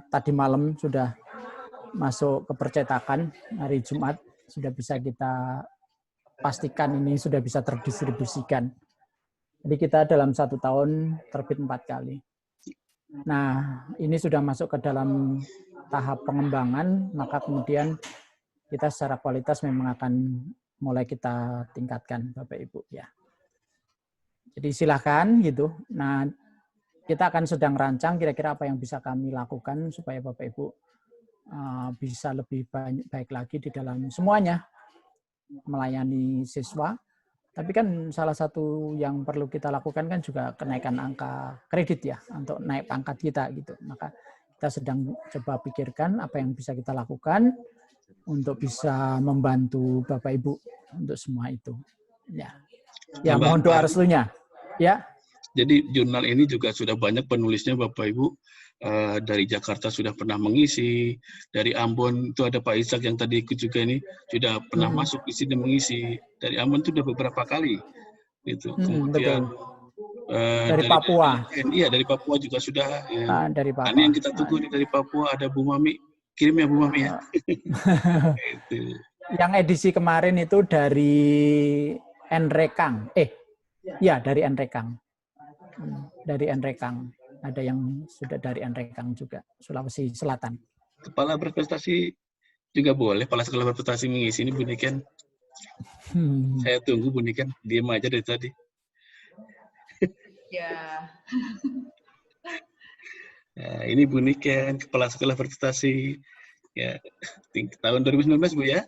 tadi malam sudah masuk ke percetakan hari Jumat, sudah bisa kita pastikan ini sudah bisa terdistribusikan. Jadi kita dalam 1 tahun terbit 4 kali. Nah, ini sudah masuk ke dalam tahap pengembangan, maka kemudian kita secara kualitas memang akan mulai kita tingkatkan, Bapak Ibu ya. Jadi silakan gitu. Nah, kita akan sedang rancang kira-kira apa yang bisa kami lakukan supaya Bapak Ibu bisa lebih baik lagi di dalam semuanya melayani siswa. Tapi kan salah satu yang perlu kita lakukan kan juga kenaikan angka kredit ya, untuk naik pangkat kita gitu. Maka kita sedang coba pikirkan apa yang bisa kita lakukan untuk bisa membantu Bapak Ibu untuk semua itu. Ya, mohon doa restunya. Ya. Jadi jurnal ini juga sudah banyak penulisnya Bapak Ibu. Dari Jakarta sudah pernah mengisi, dari Ambon itu ada Pak Ishak yang tadi ikut juga ini sudah pernah masuk di sini mengisi. Dari Ambon itu sudah beberapa kali, gitu. Kemudian dari Papua. Iya dari Papua juga sudah. Ya. Dari Papua. Ini yang kita tunggu dari Papua ada Bu Mami, kirim ya Bu Mami ya. Itu. Yang edisi kemarin itu dari Enrekang. Ya dari Enrekang. Dari Enrekang. Ada yang sudah dari Enrekang juga, Sulawesi Selatan. Kepala berprestasi juga boleh, kepala sekolah berprestasi mengisi ini Bu Niken. Saya tunggu Bu Niken, diam aja dari tadi. Ya. Nah, ini Bu Niken, kepala sekolah berprestasi. Ya, tahun 2019 Bu ya?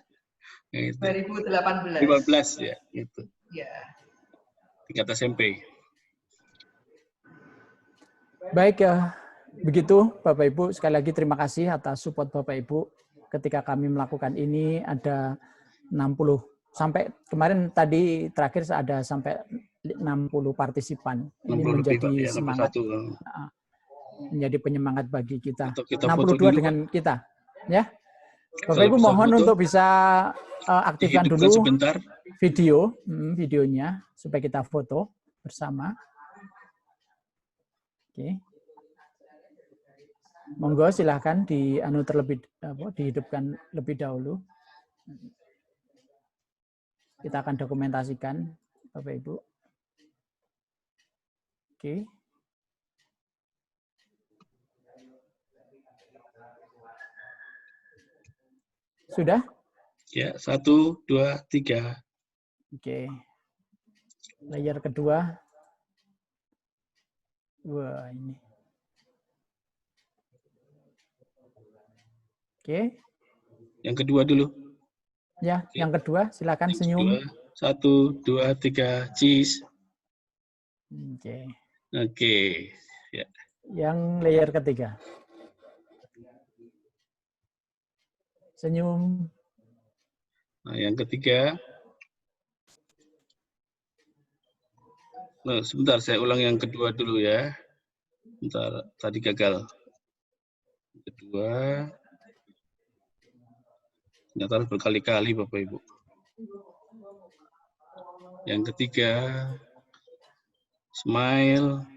2018. 2015 ya, itu. Ya. Tingkat SMP. Baik ya, begitu Bapak Ibu. Sekali lagi terima kasih atas support Bapak Ibu. Ketika kami melakukan ini ada 60 sampai kemarin tadi terakhir ada sampai 60 partisipan. Ini menjadi semangat, menjadi penyemangat bagi kita. 62 dengan kita, ya. Bapak Ibu mohon untuk bisa aktifkan dulu sebentar videonya supaya kita foto bersama. Oke. Monggo silahkan dihidupkan lebih dahulu. Kita akan dokumentasikan Bapak Ibu. Oke. Sudah? Ya, 1, 2, 3. Oke. Layar kedua. Wah, ini. Oke. Yang kedua dulu. Ya, yang kedua silakan senyum. 1, 2, 3, cheese. Oke. Oke. Ya. Yang layer ketiga. Senyum. Nah, yang ketiga. Nah, sebentar, saya ulang yang kedua dulu ya. Bentar, tadi gagal. Kedua. Ternyata harus berkali-kali, Bapak Ibu. Yang ketiga. Smile.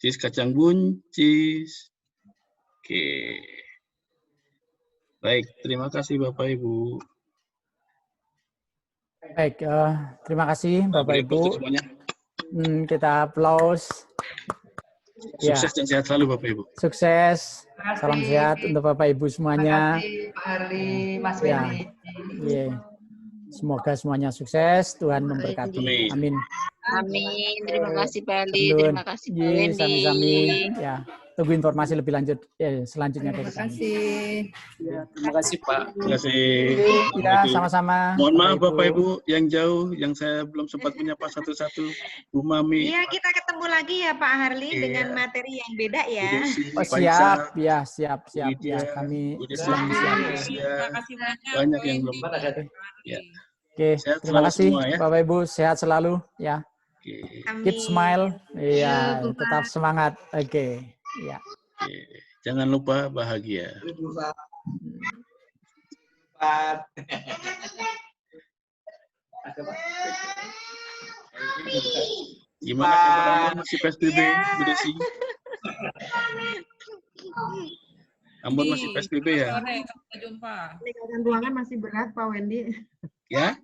Cheese kacang buncis. Oke. Baik, terima kasih Bapak Ibu. Baik, terima kasih Bapak Ibu. Kita aplaus. Sukses dan sehat selalu Bapak Ibu. Sukses. Salam sehat untuk Bapak Ibu semuanya. Terima kasih Pak Harli, Mas Wendy. Semoga semuanya sukses. Tuhan memberkati. Amin. Amin. Terima kasih Pak Harli. Terima kasih Pak Wendy. Sami-sami. Ya, tunggu informasi lebih lanjut selanjutnya dari kami. Ya, terima kasih Pak. Terima kasih. Ya, sama-sama. Mohon maaf Bapak Ibu yang jauh, yang saya belum sempat menyapa satu-satu. Bu Mami. Iya, kita ketemu lagi ya Pak Harli dengan materi yang beda ya. Siap, ya siap. Ya, kami siap. Terima kasih banyak yang belum. Ya. Oke, terima kasih ya. Bapak Ibu, sehat selalu ya. Keep smile, ya, tetap semangat. Oke, ya. Jangan lupa bahagia. Gimana kabar masih PSBB, Bu Desi? Ambon masih PSBB ya? Meninggalkan ruangan masih berat Pak Wendy. Ya?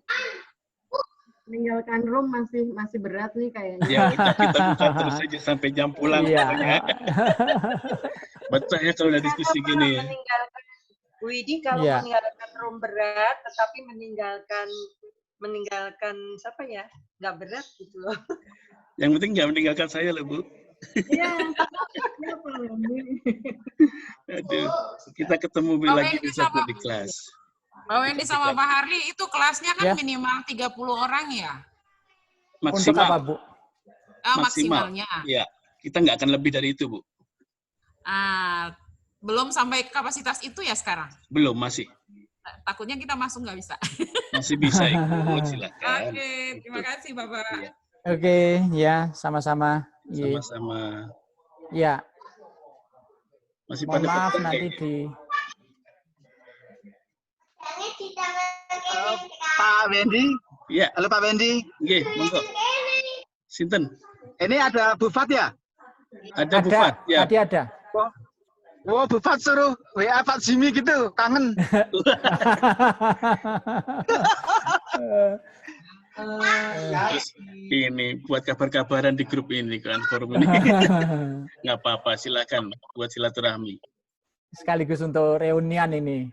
Meninggalkan room masih berat nih kayaknya. Ya udah kita buka terus aja sampai jam pulang. Iya. Betul ya kalau udah diskusi gini ya. Widi kalau meninggalkan room berat, tetapi meninggalkan siapa ya? Nggak berat gitu loh. Yang penting jangan meninggalkan saya loh Bu. Iya. Aduh, kita ketemu lagi besok di kelas. Pak Wendy sama Pak Harli itu kelasnya kan minimal 30 orang ya? Maksimal. Untuk apa, Bu? Maksimalnya. Iya, kita nggak akan lebih dari itu, Bu. Belum sampai kapasitas itu ya sekarang? Belum, masih. Takutnya kita masuk nggak bisa. Masih bisa, Ibu. Silakan. Oke, terima kasih, Bapak. Ya. Oke, ya, sama-sama. Sama-sama. Ya. Masih mohon pada maaf nanti di Pak Wendy. Iya. Halo Pak Wendy. Nggih, monggo. Sinten? Ini ada Bu Fat ya? Ada Bu Fat, ya. Tadi ada. Oh, Bu Fat suruh WA Pak Jimmy gitu, kangen. Terus ini buat kabar-kabaran di grup ini kan, forum ini. Nggak apa-apa, silakan buat silaturahmi. Sekaligus untuk reunian ini.